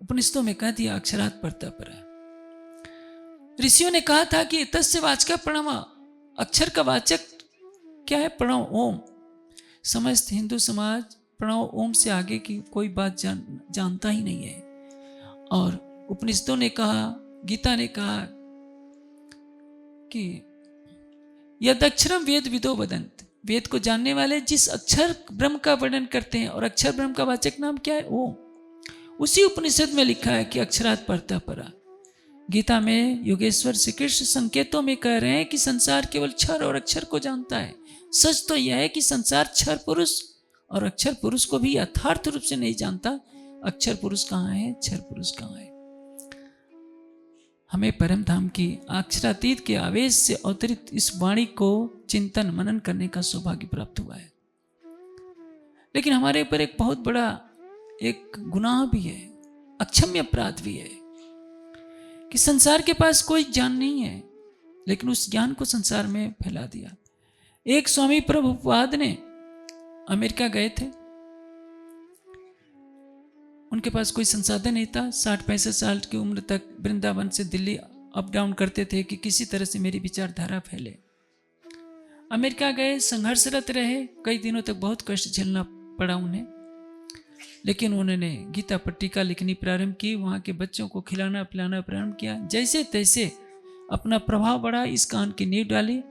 उपनिषदों में कह दिया अक्षरात् परतः परः। ऋषियों ने कहा था कि तस्य वाचक प्रणव। अक्षर का वाचक क्या है? प्रणव, ओम। समस्त हिंदू समाज प्रणव ओम से आगे की कोई बात जानता ही नहीं है। और उपनिषदों ने कहा, गीता ने कहा कि यद अक्षरम वेद विदो वदंत। वेद को जानने वाले जिस अक्षर ब्रह्म का वर्णन करते हैं, और अक्षर ब्रह्म का वाचक नाम क्या है? ओम। उसी उपनिषद में लिखा है कि अक्षरात् परतः परः। गीता में योगेश्वर श्री कृष्ण संकेतों में कह रहे हैं कि संसार केवल क्षर और अक्षर को जानता है। सच तो यह है कि संसार क्षर पुरुष और अक्षर पुरुष को भी यथार्थ रूप से नहीं जानता। अक्षर पुरुष कहाँ है, क्षर पुरुष कहाँ है। हमें परम धाम की अक्षरातीत के आवेश से अवतरित इस वाणी को चिंतन मनन करने का सौभाग्य प्राप्त हुआ है। लेकिन हमारे ऊपर एक बहुत बड़ा एक गुनाह भी है, अक्षम्य अपराध भी है, कि संसार के पास कोई ज्ञान नहीं है, लेकिन उस ज्ञान को संसार में फैला दिया। एक स्वामी प्रभुपाद ने अमेरिका गए थे, उनके पास कोई संसाधन नहीं था। 60-65 साल की उम्र तक वृंदावन से दिल्ली अप डाउन करते थे कि किसी तरह से मेरी विचारधारा फैले। अमेरिका गए, संघर्षरत रहे, कई दिनों तक बहुत कष्ट झेलना पड़ा उन्हें। लेकिन उन्होंने गीता पर टीका लिखनी प्रारंभ की, वहाँ के बच्चों को खिलाना पिलाना प्रारंभ किया। जैसे तैसे अपना प्रभाव बढ़ा, इस कान की नींव डाली।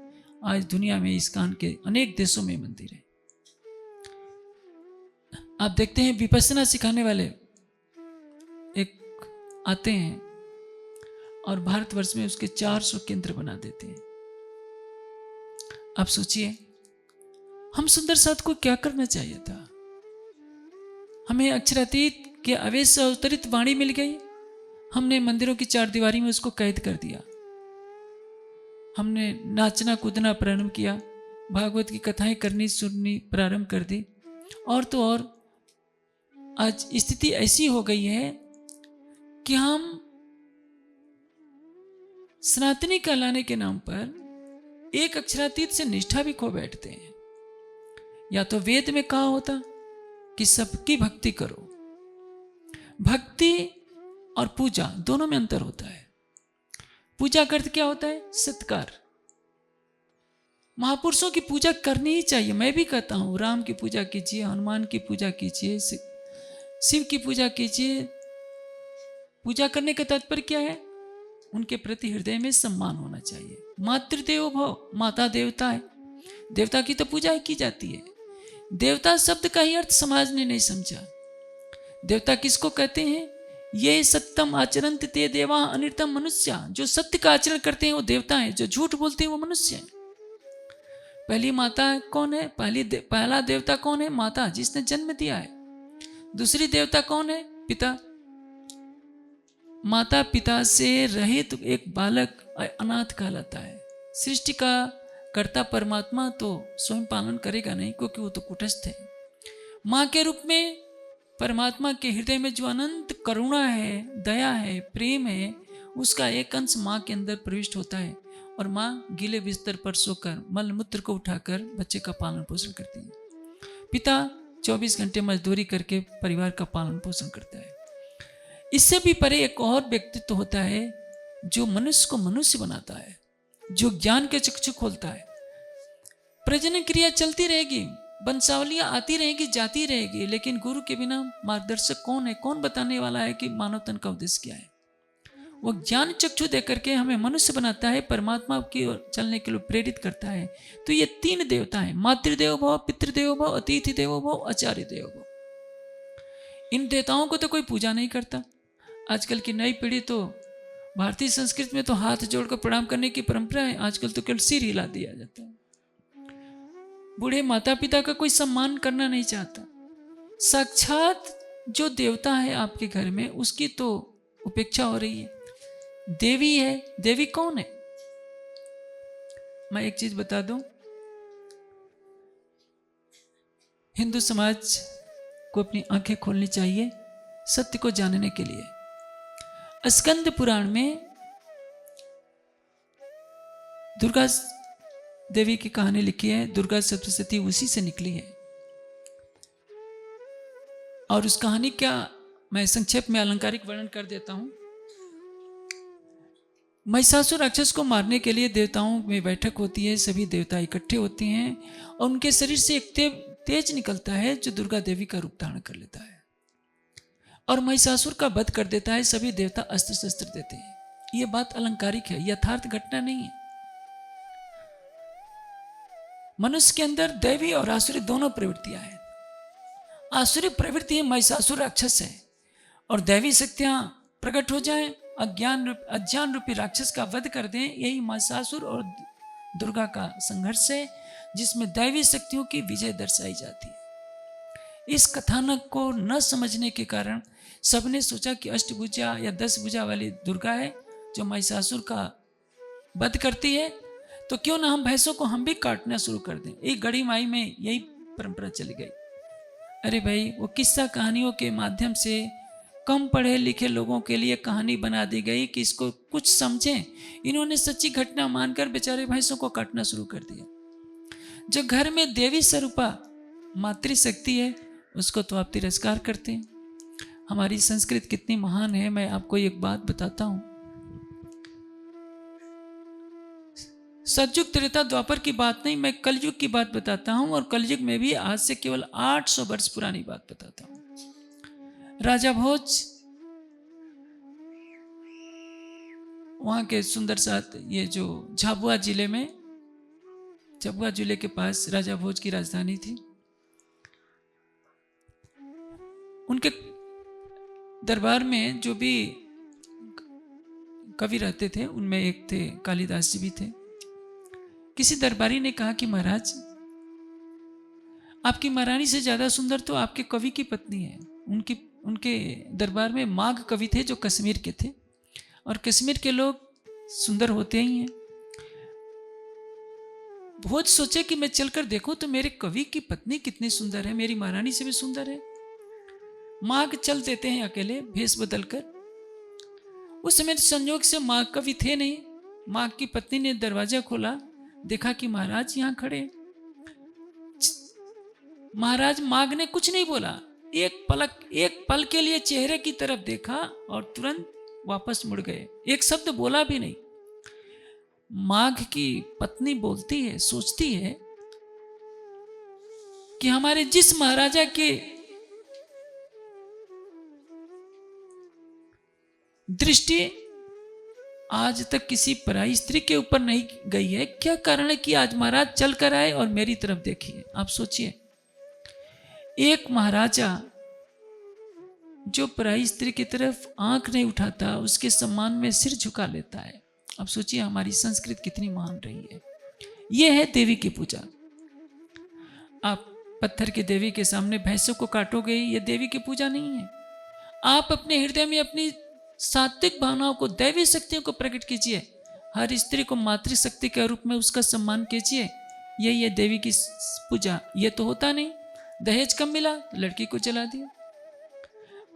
आज दुनिया में इस कान के अनेक देशों में मंदिर है। आप देखते हैं विपस्सना सिखाने वाले एक आते हैं और भारतवर्ष में उसके 400 केंद्र बना देते हैं। आप सोचिए, हम सुंदर साथ को क्या करना चाहिए था? हमें अक्षरातीत के आवेश से अवतरित वाणी मिल गई, हमने मंदिरों की 4 दीवारी में उसको कैद कर दिया। हमने नाचना कूदना प्रारंभ किया, भागवत की कथाएं करनी सुननी प्रारंभ कर दी, और तो और आज स्थिति ऐसी हो गई है कि हम सनातनी कहलाने के नाम पर एक अक्षरातीत से निष्ठा भी खो बैठते हैं। या तो वेद में कहा होता कि सबकी भक्ति करो, भक्ति और पूजा दोनों में अंतर होता है। पूजा का अर्थ क्या होता है? सत्कार। महापुरुषों की पूजा करनी ही चाहिए। मैं भी कहता हूं, राम की पूजा कीजिए, हनुमान की पूजा कीजिए, शिव की पूजा कीजिए। पूजा करने का तात्पर्य क्या है? उनके प्रति हृदय में सम्मान होना चाहिए। मातृदेवो भव, माता देवता है, देवता की तो पूजा की जाती है। देवता शब्द का ही अर्थ समाज ने नहीं समझा। देवता किसको कहते हैं? ये सत्यम आचरण ते देवा अनिर्तम मनुष्य। जो सत्य का आचरण करते हैं वो देवता है, जो झूठ बोलते हैं वो मनुष्य है। पहली माता कौन है? पहला देवता कौन है? माता, जिसने जन्म दिया है। दूसरी देवता कौन है? पिता। माता पिता से रहित एक बालक अनाथ कहलाता है। सृष्टि का कर्ता परमात्मा तो स्वयं पालन करेगा नहीं, क्योंकि वो तो कुटस्थ है। माँ के रूप में परमात्मा के हृदय में जो अनंत करुणा है, दया है, प्रेम है, उसका एक अंश माँ के अंदर प्रविष्ट होता है और माँ गीले बिस्तर पर सोकर मल मूत्र को उठाकर बच्चे का पालन पोषण करती है। पिता 24 घंटे मजदूरी करके परिवार का पालन पोषण करता है। इससे भी परे एक और व्यक्तित्व होता है जो मनुष्य को मनुष्य बनाता है, जो ज्ञान के चक्षु खोलता है। प्रजनन क्रिया चलती रहेगी, वंशावलियां आती रहेगी, जाती रहेगी, लेकिन गुरु के बिना मार्गदर्शक कौन है? कौन बताने वाला है कि मानव तन का उद्देश्य क्या है? वो ज्ञान चक्षु दे करके हमें मनुष्य बनाता है, परमात्मा की ओर चलने के लिए प्रेरित करता है। तो ये 3 देवता है, मातृदेवो भव, पितृदेवो भव, अतिथि देवो भव, आचार्य देवो भव। इन देवताओं को तो कोई पूजा नहीं करता। आजकल की नई पीढ़ी तो, भारतीय संस्कृति में तो हाथ जोड़कर प्रणाम करने की परंपरा है, आजकल तो केवल सिर हिला दिया जाता है। बूढ़े माता पिता का कोई सम्मान करना नहीं चाहता। साक्षात जो देवता है आपके घर में, उसकी तो उपेक्षा हो रही है। देवी है, देवी कौन है? मैं एक चीज बता दूं, हिंदू समाज को अपनी आंखें खोलनी चाहिए सत्य को जानने के लिए। स्कंद पुराण में दुर्गा देवी की कहानी लिखी है। दुर्गा सप्तशती उसी से निकली है। और उस कहानी का मैं संक्षेप में अलंकारिक वर्णन कर देता हूं। महिषासुर राक्षस को मारने के लिए देवताओं में बैठक होती है। सभी देवता इकट्ठे होते हैं और उनके शरीर से एक तेज निकलता है जो दुर्गा देवी का रूप धारण कर लेता है और महिषासुर का वध कर देता है। सभी देवता अस्त्र शस्त्र देते हैं। यह बात अलंकारिक है, यथार्थ घटना नहीं है। मनुष्य के अंदर दैवी और आसुरी दोनों प्रवृत्तियां हैं। आसुरी प्रवृत्ति महिषासुर राक्षस है और दैवी शक्तियां प्रकट हो जाएं, अज्ञान रूपी राक्षस का वध कर दें। यही महिषासुर और दुर्गा का संघर्ष है, जिसमें दैवी शक्तियों की विजय दर्शाई जाती है। इस कथानक को न समझने के कारण सबने सोचा कि अष्टभुजा या 10 भुजा वाली दुर्गा है जो महिषासुर का वध करती है, तो क्यों ना हम भैंसों को हम भी काटना शुरू कर दें। एक गढ़ी माई में यही परंपरा चली गई। अरे भाई, वो किस्सा कहानियों के माध्यम से कम पढ़े लिखे लोगों के लिए कहानी बना दी गई कि इसको कुछ समझें। इन्होंने सच्ची घटना मानकर बेचारे भैंसों को काटना शुरू कर दिया। जो घर में देवी स्वरूपा मातृशक्ति है, उसको तो आप तिरस्कार करते हैं। हमारी संस्कृति कितनी महान है, मैं आपको एक बात बताता हूं। सतयुग त्रेता द्वापर की बात नहीं, मैं कलयुग की बात बताता हूं। और कलयुग में भी आज से केवल 800 वर्ष पुरानी बात बताता हूं। राजा भोज, वहां के सुंदर साथ, ये जो झाबुआ जिले में, झाबुआ जिले के पास राजा भोज की राजधानी थी। उनके दरबार में जो भी कवि रहते थे, उनमें एक थे कालिदास जी भी थे। किसी दरबारी ने कहा कि महाराज, आपकी महारानी से ज्यादा सुंदर तो आपके कवि की पत्नी है। उनके दरबार में माघ कवि थे जो कश्मीर के थे, और कश्मीर के लोग सुंदर होते ही हैं। भोज सोचे कि मैं चलकर देखूं तो मेरे कवि की पत्नी कितनी सुंदर है, मेरी महारानी से भी सुंदर है। माघ चल देते हैं अकेले भेष बदलकर। उस समय संयोग से माघ कवि थे नहीं। माघ की पत्नी ने दरवाजा खोला, देखा कि महाराज यहां खड़े। महाराज माघ ने कुछ नहीं बोला, एक पल के लिए चेहरे की तरफ देखा और तुरंत वापस मुड़ गए, एक शब्द बोला भी नहीं। माघ की पत्नी बोलती है, सोचती है कि हमारे जिस महाराजा के दृष्टि आज तक किसी पराई स्त्री के ऊपर नहीं गई है, क्या कारण है कि आज महाराज चल कर आए और मेरी तरफ देखिए। आप सोचिए, एक महाराजा जो पराई स्त्री की तरफ आंख नहीं उठाता, उसके सम्मान में सिर झुका लेता है। अब सोचिए हमारी संस्कृति कितनी महान रही है। यह है देवी की पूजा। आप पत्थर की देवी के सामने भैंसों को काटोगे, यह देवी की पूजा नहीं है। आप अपने हृदय में अपनी सात्विक भावनाओं को, दैवी शक्तियों को प्रकट कीजिए। हर स्त्री को मातृशक्ति के रूप में उसका सम्मान कीजिए। यही है देवी की पूजा। ये तो होता नहीं। दहेज कम मिला, लड़की को जला दिया।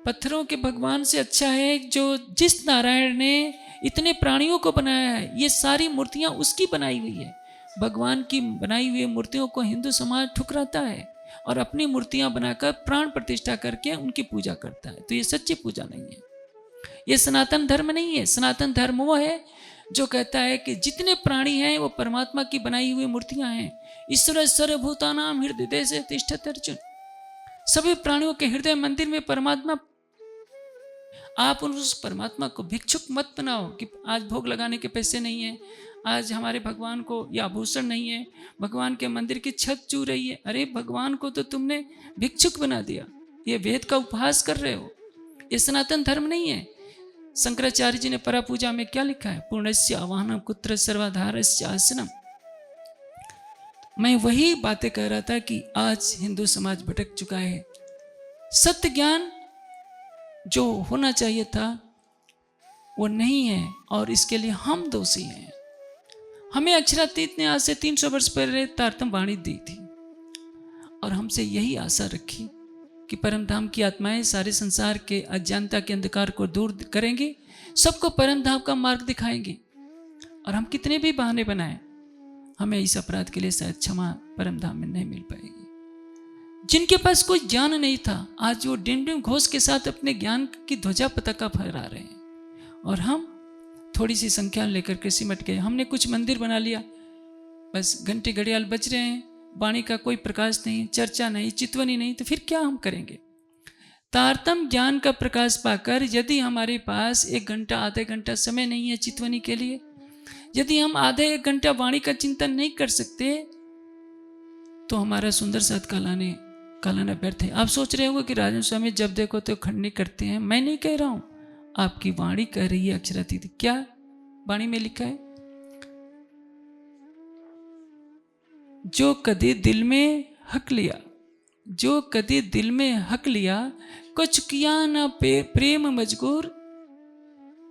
पत्थरों के भगवान से अच्छा है जो जिस नारायण ने इतने प्राणियों को बनाया है, ये सारी मूर्तियां उसकी बनाई हुई है। भगवान की बनाई हुई मूर्तियों को हिंदू समाज ठुकराता है और अपनी मूर्तियां बनाकर प्राण प्रतिष्ठा करके उनकी पूजा करता है। तो ये सच्ची पूजा नहीं है, ये सनातन धर्म नहीं है। सनातन धर्म वो है जो कहता है कि जितने प्राणी हैं वो परमात्मा की बनाई हुई मूर्तियां हैं। ईश्वर सर्वभूतानां हृदय से तिष्ठति अर्जुन। सभी प्राणियों के हृदय मंदिर में परमात्मा। आप उस परमात्मा को भिक्षुक मत बनाओ कि आज भोग लगाने के पैसे नहीं है, आज हमारे भगवान को या आभूषण नहीं है, भगवान के मंदिर की छत चू रही है। अरे भगवान को तो तुमने भिक्षुक बना दिया। ये वेद का उपहास कर रहे हो। ये सनातन धर्म नहीं है। शंकराचार्य जी ने परा पूजा में क्या लिखा है? पूर्णस्य आवाहनम कुत्र सर्वाधारस्य आसनम। मैं वही बातें कह रहा था कि आज हिंदू समाज भटक चुका है। सत्य ज्ञान जो होना चाहिए था वो नहीं है और इसके लिए हम दोषी हैं। हमें अक्षरातीत ने आज से 300 वर्ष पहले तारतम वाणी दी थी और हमसे यही आशा रखी कि परम धाम की आत्माएं सारे संसार के अज्ञानता के अंधकार को दूर करेंगी, सबको परम धाम का मार्ग दिखाएंगी। और हम कितने भी बहाने बनाएं, हमें इस अपराध के लिए शायद क्षमा परम धाम में नहीं मिल पाएगी। जिनके पास कोई ज्ञान नहीं था, आज वो डिंडिम घोष के साथ अपने ज्ञान की ध्वजा पताका फहरा रहे हैं और हम थोड़ी सी संख्या लेकर के सिमट गए। हमने कुछ मंदिर बना लिया, बस घंटे घड़ियाल बज रहे हैं, वाणी का कोई प्रकाश नहीं, चर्चा नहीं, चितवनी नहीं, तो फिर क्या हम करेंगे? तारतम ज्ञान का प्रकाश पाकर यदि हमारे पास 1 घंटा आधे घंटा समय नहीं है चितवनी के लिए, यदि हम आधे 1 घंटा वाणी का चिंतन नहीं कर सकते, तो हमारा सुंदर साथ कहलाना व्यर्थ है। आप सोच रहे होंगे कि राजन स्वामी जब देखो तो खंडनी करते हैं। मैं नहीं कह रहा हूं, आपकी वाणी कह रही है अक्षरातीत। क्या वाणी में लिखा है? जो कदी दिल में हक लिया, जो कदी दिल में हक लिया, कुछ किया ना प्रेम मजबूर,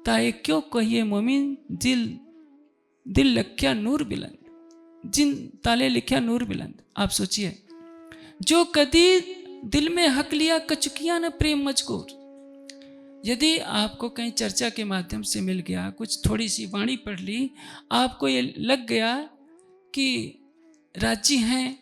ताए क्यों कहिए मोमिन दिल लख्या नूर बिलंद। जिन ताले लिखा नूर बिलंद। आप सोचिए, जो कदी दिल में हक लिया, कचुकिया न प्रेम मजकूर। यदि आपको कहीं चर्चा के माध्यम से मिल गया, कुछ थोड़ी सी वाणी पढ़ ली, आपको ये लग गया कि राजी हैं,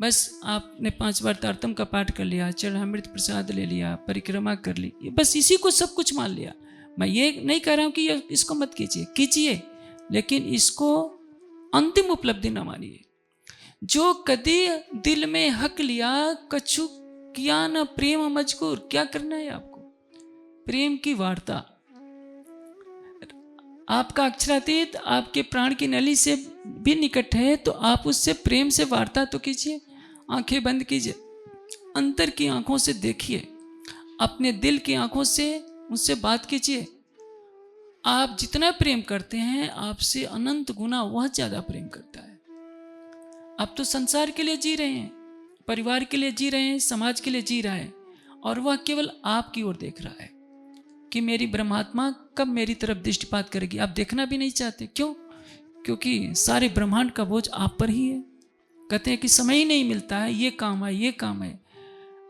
बस आपने 5 बार तारतम का पाठ कर लिया, चरणामृत प्रसाद ले लिया, परिक्रमा कर ली, बस इसी को सब कुछ मान लिया। मैं ये नहीं कह रहा हूं कि इसको मत कीजिए, लेकिन इसको अंतिम उपलब्धि न मानिए। जो कदी दिल में हक लिया, कछु किया न प्रेम मजकूर। क्या करना है आपको? प्रेम की वार्ता। आपका अक्षरातीत आपके प्राण की नली से भी निकट है, तो आप उससे प्रेम से वार्ता तो कीजिए। आंखें बंद कीजिए, अंतर की आंखों से देखिए, अपने दिल की आंखों से उससे बात कीजिए। आप जितना प्रेम करते हैं, आपसे अनंत गुना वह ज्यादा प्रेम करता है। आप तो संसार के लिए जी रहे हैं, परिवार के लिए जी रहे हैं, समाज के लिए जी रहा है, और वह केवल आपकी ओर देख रहा है कि मेरी ब्रह्मात्मा कब मेरी तरफ दृष्टिपात करेगी। आप देखना भी नहीं चाहते। क्यों? क्योंकि सारे ब्रह्मांड का बोझ आप पर ही है। कहते हैं कि समय ही नहीं मिलता है, ये काम है, ये काम है।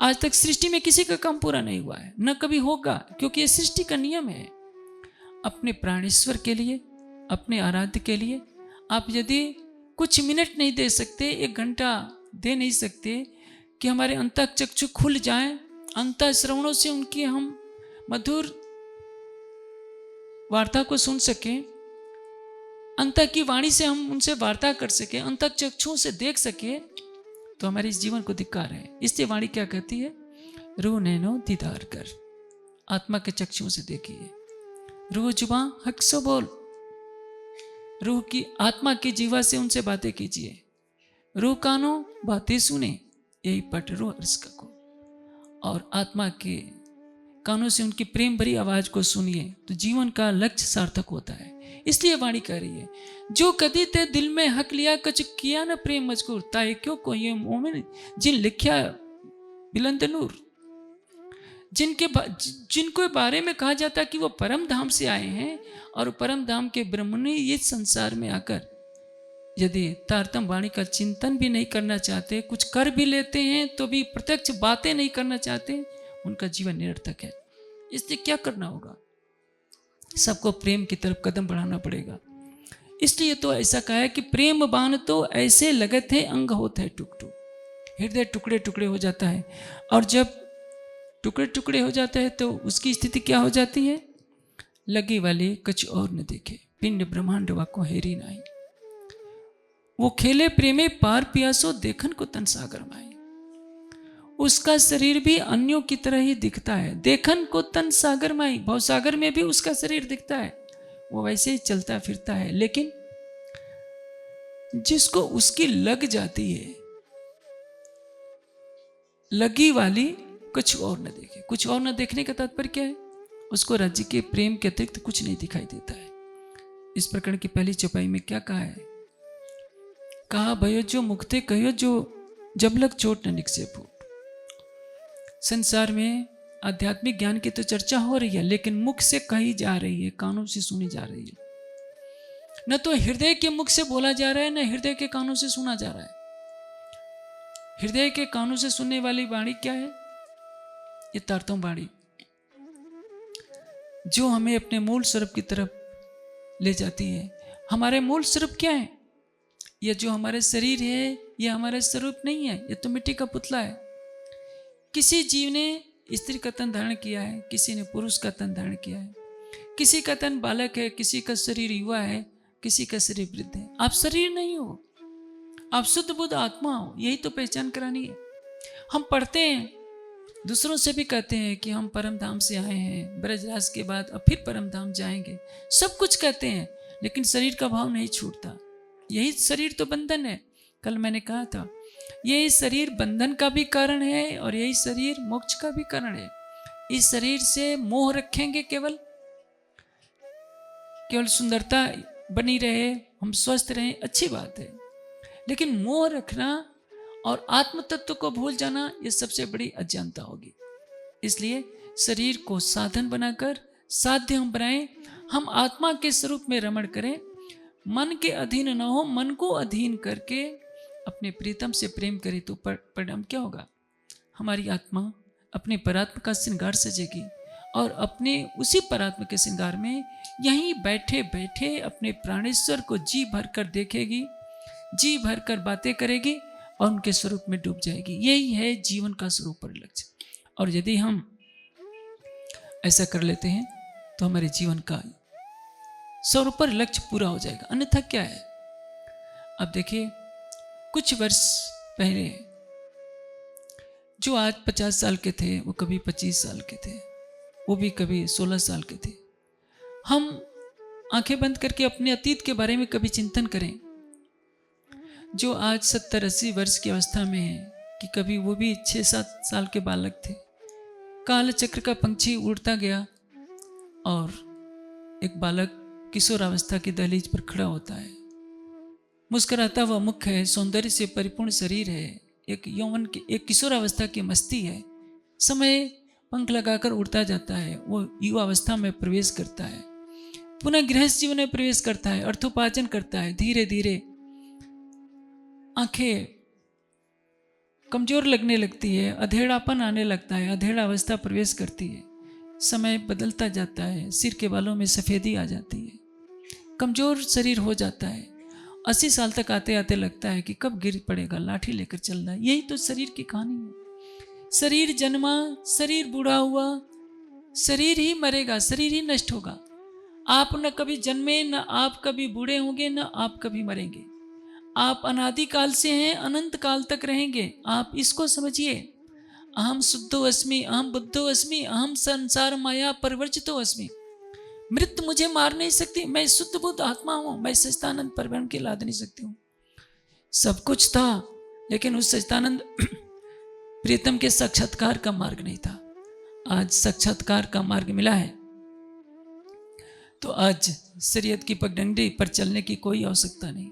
आज तक सृष्टि में किसी का काम पूरा नहीं हुआ है, न कभी होगा, क्योंकि ये सृष्टि का नियम है। अपने प्राणेश्वर के लिए, अपने आराध्य के लिए आप यदि कुछ मिनट नहीं दे सकते, 1 घंटा दे नहीं सकते कि हमारे अंतः चक्षु खुल जाएं, अंतः श्रवणों से उनकी हम मधुर वार्ता को सुन सकें, अंतः की वाणी से हम उनसे वार्ता कर सके, अंतः चक्षुओं से देख सके, तो हमारे इस जीवन को धिक्कार है। इसलिए वाणी क्या कहती है? रूह नैनो दीदार कर, आत्मा के चक्षुओं से देखिए। रूह जुबां हक सो बोल, रूह की आत्मा की जीवा से उनसे बातें कीजिए। रूह कानों बातें सुने, यही पट रूह अर्ज का को, और आत्मा के कानों से उनकी प्रेम भरी आवाज को सुनिए, तो जीवन का लक्ष्य सार्थक होता है। इसलिए वाणी कह रही है, जो कदी ते दिल में हक लिया, कछ किया न प्रेम मजकूर, ताए क्यों को ये मोमिन जिन लिखा बिलंद नूर। जिनको बारे में कहा जाता है कि वो परम धाम से आए हैं, और परम धाम के ब्रह्मणी इस संसार में आकर यदि तारतम वाणी का चिंतन भी नहीं करना चाहते, कुछ कर भी लेते हैं तो भी प्रत्यक्ष बातें नहीं करना चाहते, उनका जीवन निरर्थक है। इसलिए क्या करना होगा? सबको प्रेम की तरफ कदम बढ़ाना पड़ेगा। इसलिए तो ऐसा कहा है कि प्रेम बाण तो ऐसे लगत है, अंग होते है टुक टुक, हृदय टुकड़े टुकड़े हो जाता है। और जब टुकड़े टुकड़े हो जाता है तो उसकी स्थिति क्या हो जाती है? लगी वाले कुछ और न देखे, पिंड ब्रह्मांड वाको हेरी नाही। वो खेले प्रेमे पार पियासो, देखन को तन सागर माई। उसका शरीर भी अन्यों की तरह ही दिखता है, देखन को तन सागर माई, भव सागर में भी उसका शरीर दिखता है, वो वैसे ही चलता फिरता है। लेकिन जिसको उसकी लग जाती है, लगी वाली कुछ और न देखे। कुछ और न देखने का तात्पर्य क्या है? उसको राज्य के प्रेम के अतिरिक्त कुछ नहीं दिखाई देता है। इस प्रकरण की पहली चौपाई में क्या कहा है? कहा भयो जो मुक्ते कहो, जो जब लग चोट न निकसे फूट। संसार में आध्यात्मिक ज्ञान की तो चर्चा हो रही है, लेकिन मुख से कही जा रही है, कानों से सुनी जा रही है। न तो हृदय के मुख से बोला जा रहा है, न हृदय के कानों से सुना जा रहा है। हृदय के कानों से सुनने वाली वाणी क्या है? ये तारतम वाणी, जो हमें अपने मूल स्वरूप की तरफ ले जाती है। हमारे मूल स्वरूप क्या है? ये जो हमारे शरीर है, ये हमारा स्वरूप नहीं है, ये तो मिट्टी का पुतला है। किसी जीव ने स्त्री का तन धारण किया है, किसी ने पुरुष का तन धारण किया है, किसी का तन बालक है, किसी का शरीर युवा है, किसी का शरीर वृद्ध है। आप शरीर नहीं हो, आप शुद्ध बुद्ध आत्मा हो, यही तो पहचान करानी है। हम पढ़ते हैं, दूसरों से भी कहते हैं कि हम परम धाम से आए हैं, ब्रजराज के बाद अब फिर परम धाम जाएंगे, सब कुछ कहते हैं, लेकिन शरीर का भाव नहीं छूटता। यही शरीर तो बंधन है। कल मैंने कहा था, यही शरीर बंधन का भी कारण है और यही शरीर मोक्ष का भी कारण है। इस शरीर से मोह रखेंगे, केवल सुंदरता बनी रहे, हम स्वस्थ रहें, अच्छी बात है, लेकिन मोह रखना और आत्म तत्व को भूल जाना, ये सबसे बड़ी अज्ञानता होगी। इसलिए शरीर को साधन बनाकर साध्य हम बनाएं, हम आत्मा के स्वरूप में रमण करें, मन के अधीन न हो, मन को अधीन करके अपने प्रीतम से प्रेम करें, तो परिणाम क्या होगा? हमारी आत्मा अपने परात्मा का श्रृंगार सजेगी और अपने उसी परात्मा के श्रृंगार में यहीं बैठे बैठे अपने प्राणेश्वर को जी भर कर देखेगी, जी भर कर बातें करेगी और उनके स्वरूप में डूब जाएगी। यही है जीवन का स्वरूप और लक्ष्य। और यदि हम ऐसा कर लेते हैं तो हमारे जीवन का स्वरूप पर लक्ष्य पूरा हो जाएगा। अन्यथा क्या है? अब देखिए, कुछ वर्ष पहले जो आज 50 साल के थे, वो कभी 25 साल के थे, वो भी कभी 16 साल के थे। हम आंखें बंद करके अपने अतीत के बारे में कभी चिंतन करें। जो आज 70-80 वर्ष की अवस्था में है, कि कभी वो भी 6-7 साल के बालक थे। काल चक्र का पंछी उड़ता गया और एक बालक किशोरावस्था की दहलीज पर खड़ा होता है। मुस्कुराता हुआ मुख है, सौंदर्य से परिपूर्ण शरीर है, एक यौवन की, एक किशोरावस्था की मस्ती है। समय पंख लगाकर उड़ता जाता है, वो युवा अवस्था में प्रवेश करता है, पुनः गृहस्थ जीवन में प्रवेश करता है, अर्थोपार्जन करता है। धीरे धीरे आंखें कमजोर लगने लगती है, अधेड़ापन आने लगता है, अधेड़ा अवस्था प्रवेश करती है, समय बदलता जाता है, सिर के बालों में सफ़ेदी आ जाती है, कमजोर शरीर हो जाता है। 80 साल तक आते आते लगता है कि कब गिर पड़ेगा, लाठी लेकर चल रहा है। यही तो शरीर की कहानी है। शरीर जन्मा, शरीर बूढ़ा हुआ, शरीर ही मरेगा, शरीर ही नष्ट होगा। आप न कभी जन्मे, न आप कभी बूढ़े होंगे, न आप कभी मरेंगे। आप अनादि काल से हैं, अनंत काल तक रहेंगे। आप इसको समझिए। अहम शुद्धो अस्मि, अहम बुद्धो अस्मि, अहम संसार माया परिवर्जितो अस्मि। मृत्यु मुझे मार नहीं सकती, मैं शुद्ध बुद्ध आत्मा हूं, मैं सच्चिदानंद परिवहन के लाद नहीं सकती हूं। सब कुछ था, लेकिन उस सच्चिदानंद प्रीतम के साक्षात्कार का मार्ग नहीं था। आज साक्षात्कार का मार्ग मिला है, तो आज शरीयत की पगडंडी पर चलने की कोई आवश्यकता नहीं।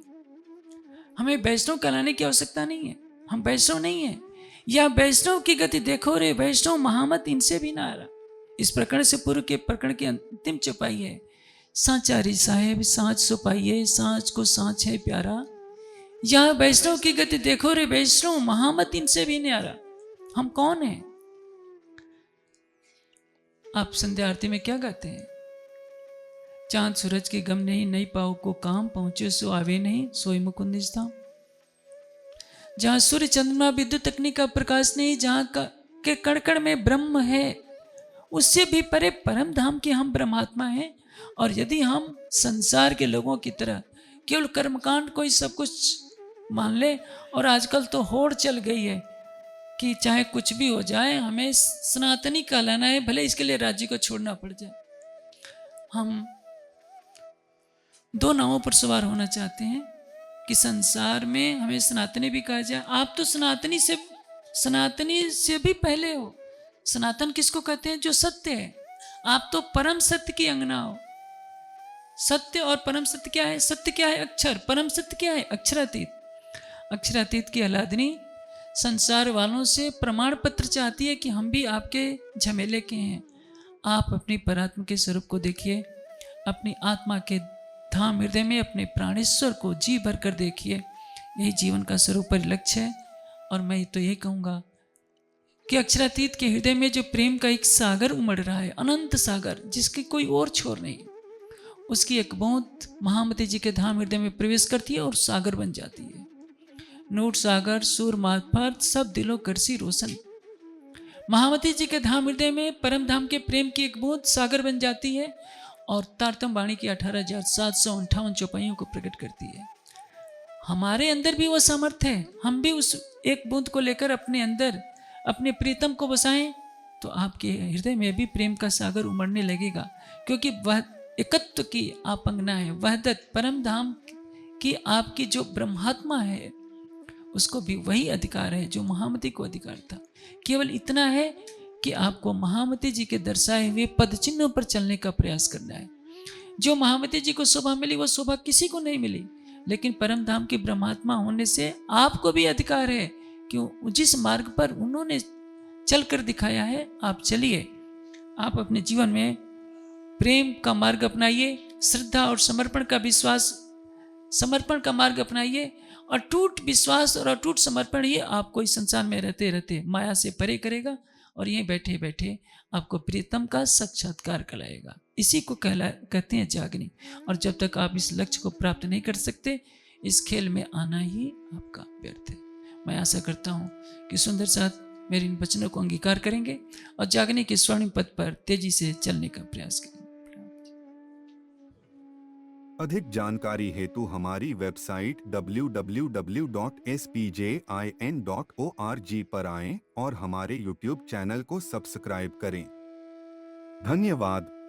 हमें वैष्णव कहलाने की आवश्यकता नहीं है। हम वैष्णव नहीं है। या वैष्णव की गति देखो रे, वैष्णव महामत इनसे भी ना आ रहा। इस प्रकरण से पूर्व के प्रकरण की अंतिम चौपाई है, सांचारी साहेब सांच सुपाइये, सांच को सांच है प्यारा। यह वैष्णव की गति देखो रे, वैष्णव महामत इनसे भी नहीं आ रहा। हम कौन हैं? आप संध्या आरती में क्या गाते हैं? चांद सूरज के गम नहीं, नई पाओ को काम, पहुंचे सो आवे नहीं, सोई मुकुंद निज धाम। जहां सूर्य चंद्रमा विद्युत अग्नि का प्रकाश नहीं, जहां के कण कण में ब्रह्म है, उससे भी परे परम धाम के हम ब्रह्मात्मा हैं। और यदि हम संसार के लोगों की तरह केवल कर्मकांड को ही सब कुछ मान ले, और आजकल तो होड़ चल गई है कि चाहे कुछ भी हो जाए हमें सनातनी कहलाना है, भले इसके लिए राज्य को छोड़ना पड़ जाए। हम दो नावों पर सवार होना चाहते हैं कि संसार में हमें सनातनी भी कहा जाए। आप तो सनातनी से भी पहले हो। सनातन किसको कहते हैं? जो सत्य है। आप तो परम सत्य की अंगना हो। सत्य और परम सत्य क्या है? सत्य क्या है? अक्षर। परम सत्य क्या है? अक्षरातीत। अक्षरातीत की आह्लादनी संसार वालों से प्रमाण पत्र चाहती है कि हम भी आपके झमेले के हैं। आप अपनी परात्मा के स्वरूप को देखिए, अपनी आत्मा के धाम हृदय में अपने प्राणेश्वर को जी भर कर देखिए। यही जीवन का स्वरूप पर लक्ष्य है। और मैं तो यही कहूँगा कि अक्षरातीत के हृदय में जो प्रेम का एक सागर उमड़ रहा है, अनंत सागर जिसकी कोई और छोर नहीं, उसकी एक बूंद महामती जी के धाम हृदय में प्रवेश करती है और सागर बन जाती है। नूर सागर सूर मार्फत सब दिलों करसी रोशन। महामती जी के धाम हृदय में परम धाम के प्रेम की एक बूंद सागर बन जाती है और तारतम वाणी की 18,758 चौपाइयों को प्रकट करती है। हमारे अंदर भी वो सामर्थ्य है। हम भी उस एक बूंद को लेकर अपने अंदर अपने प्रीतम को बसाएं, तो आपके हृदय में भी प्रेम का सागर उमड़ने लगेगा। क्योंकि वह एकत्व की आप अंगना है, वहदत परम धाम की आपकी जो ब्रह्मात्मा है, उसको भी वही अधिकार है जो महामती को अधिकार था। केवल इतना है कि आपको महामती जी के दर्शाए हुए पद चिन्हों पर चलने का प्रयास करना है। जो महामती जी को शोभा मिली वो शोभा किसी को नहीं मिली, लेकिन परम धाम के ब्रह्मात्मा होने से आपको भी अधिकार है कि जिस मार्ग पर उन्होंने चलकर दिखाया है आप चलिए। आप अपने जीवन में प्रेम का मार्ग अपनाइए, श्रद्धा और समर्पण का मार्ग अपनाइए। अटूट विश्वास और अटूट समर्पण ही आपको इस संसार में रहते रहते माया से परे करेगा और यहीं बैठे बैठे आपको प्रीतम का साक्षात्कार कराएगा। इसी को कहते हैं जागनी। और जब तक आप इस लक्ष्य को प्राप्त नहीं कर सकते, इस खेल में आना ही आपका व्यर्थ है। मैं आशा करता हूँ कि सुंदर साथ मेरे इन वचनों को अंगीकार करेंगे और जागने के स्वर्णिम पथ पर तेजी से चलने का प्रयास करेंगे। अधिक जानकारी हेतु हमारी वेबसाइट www.spjin.org पर आएं और हमारे YouTube चैनल को सब्सक्राइब करें। धन्यवाद।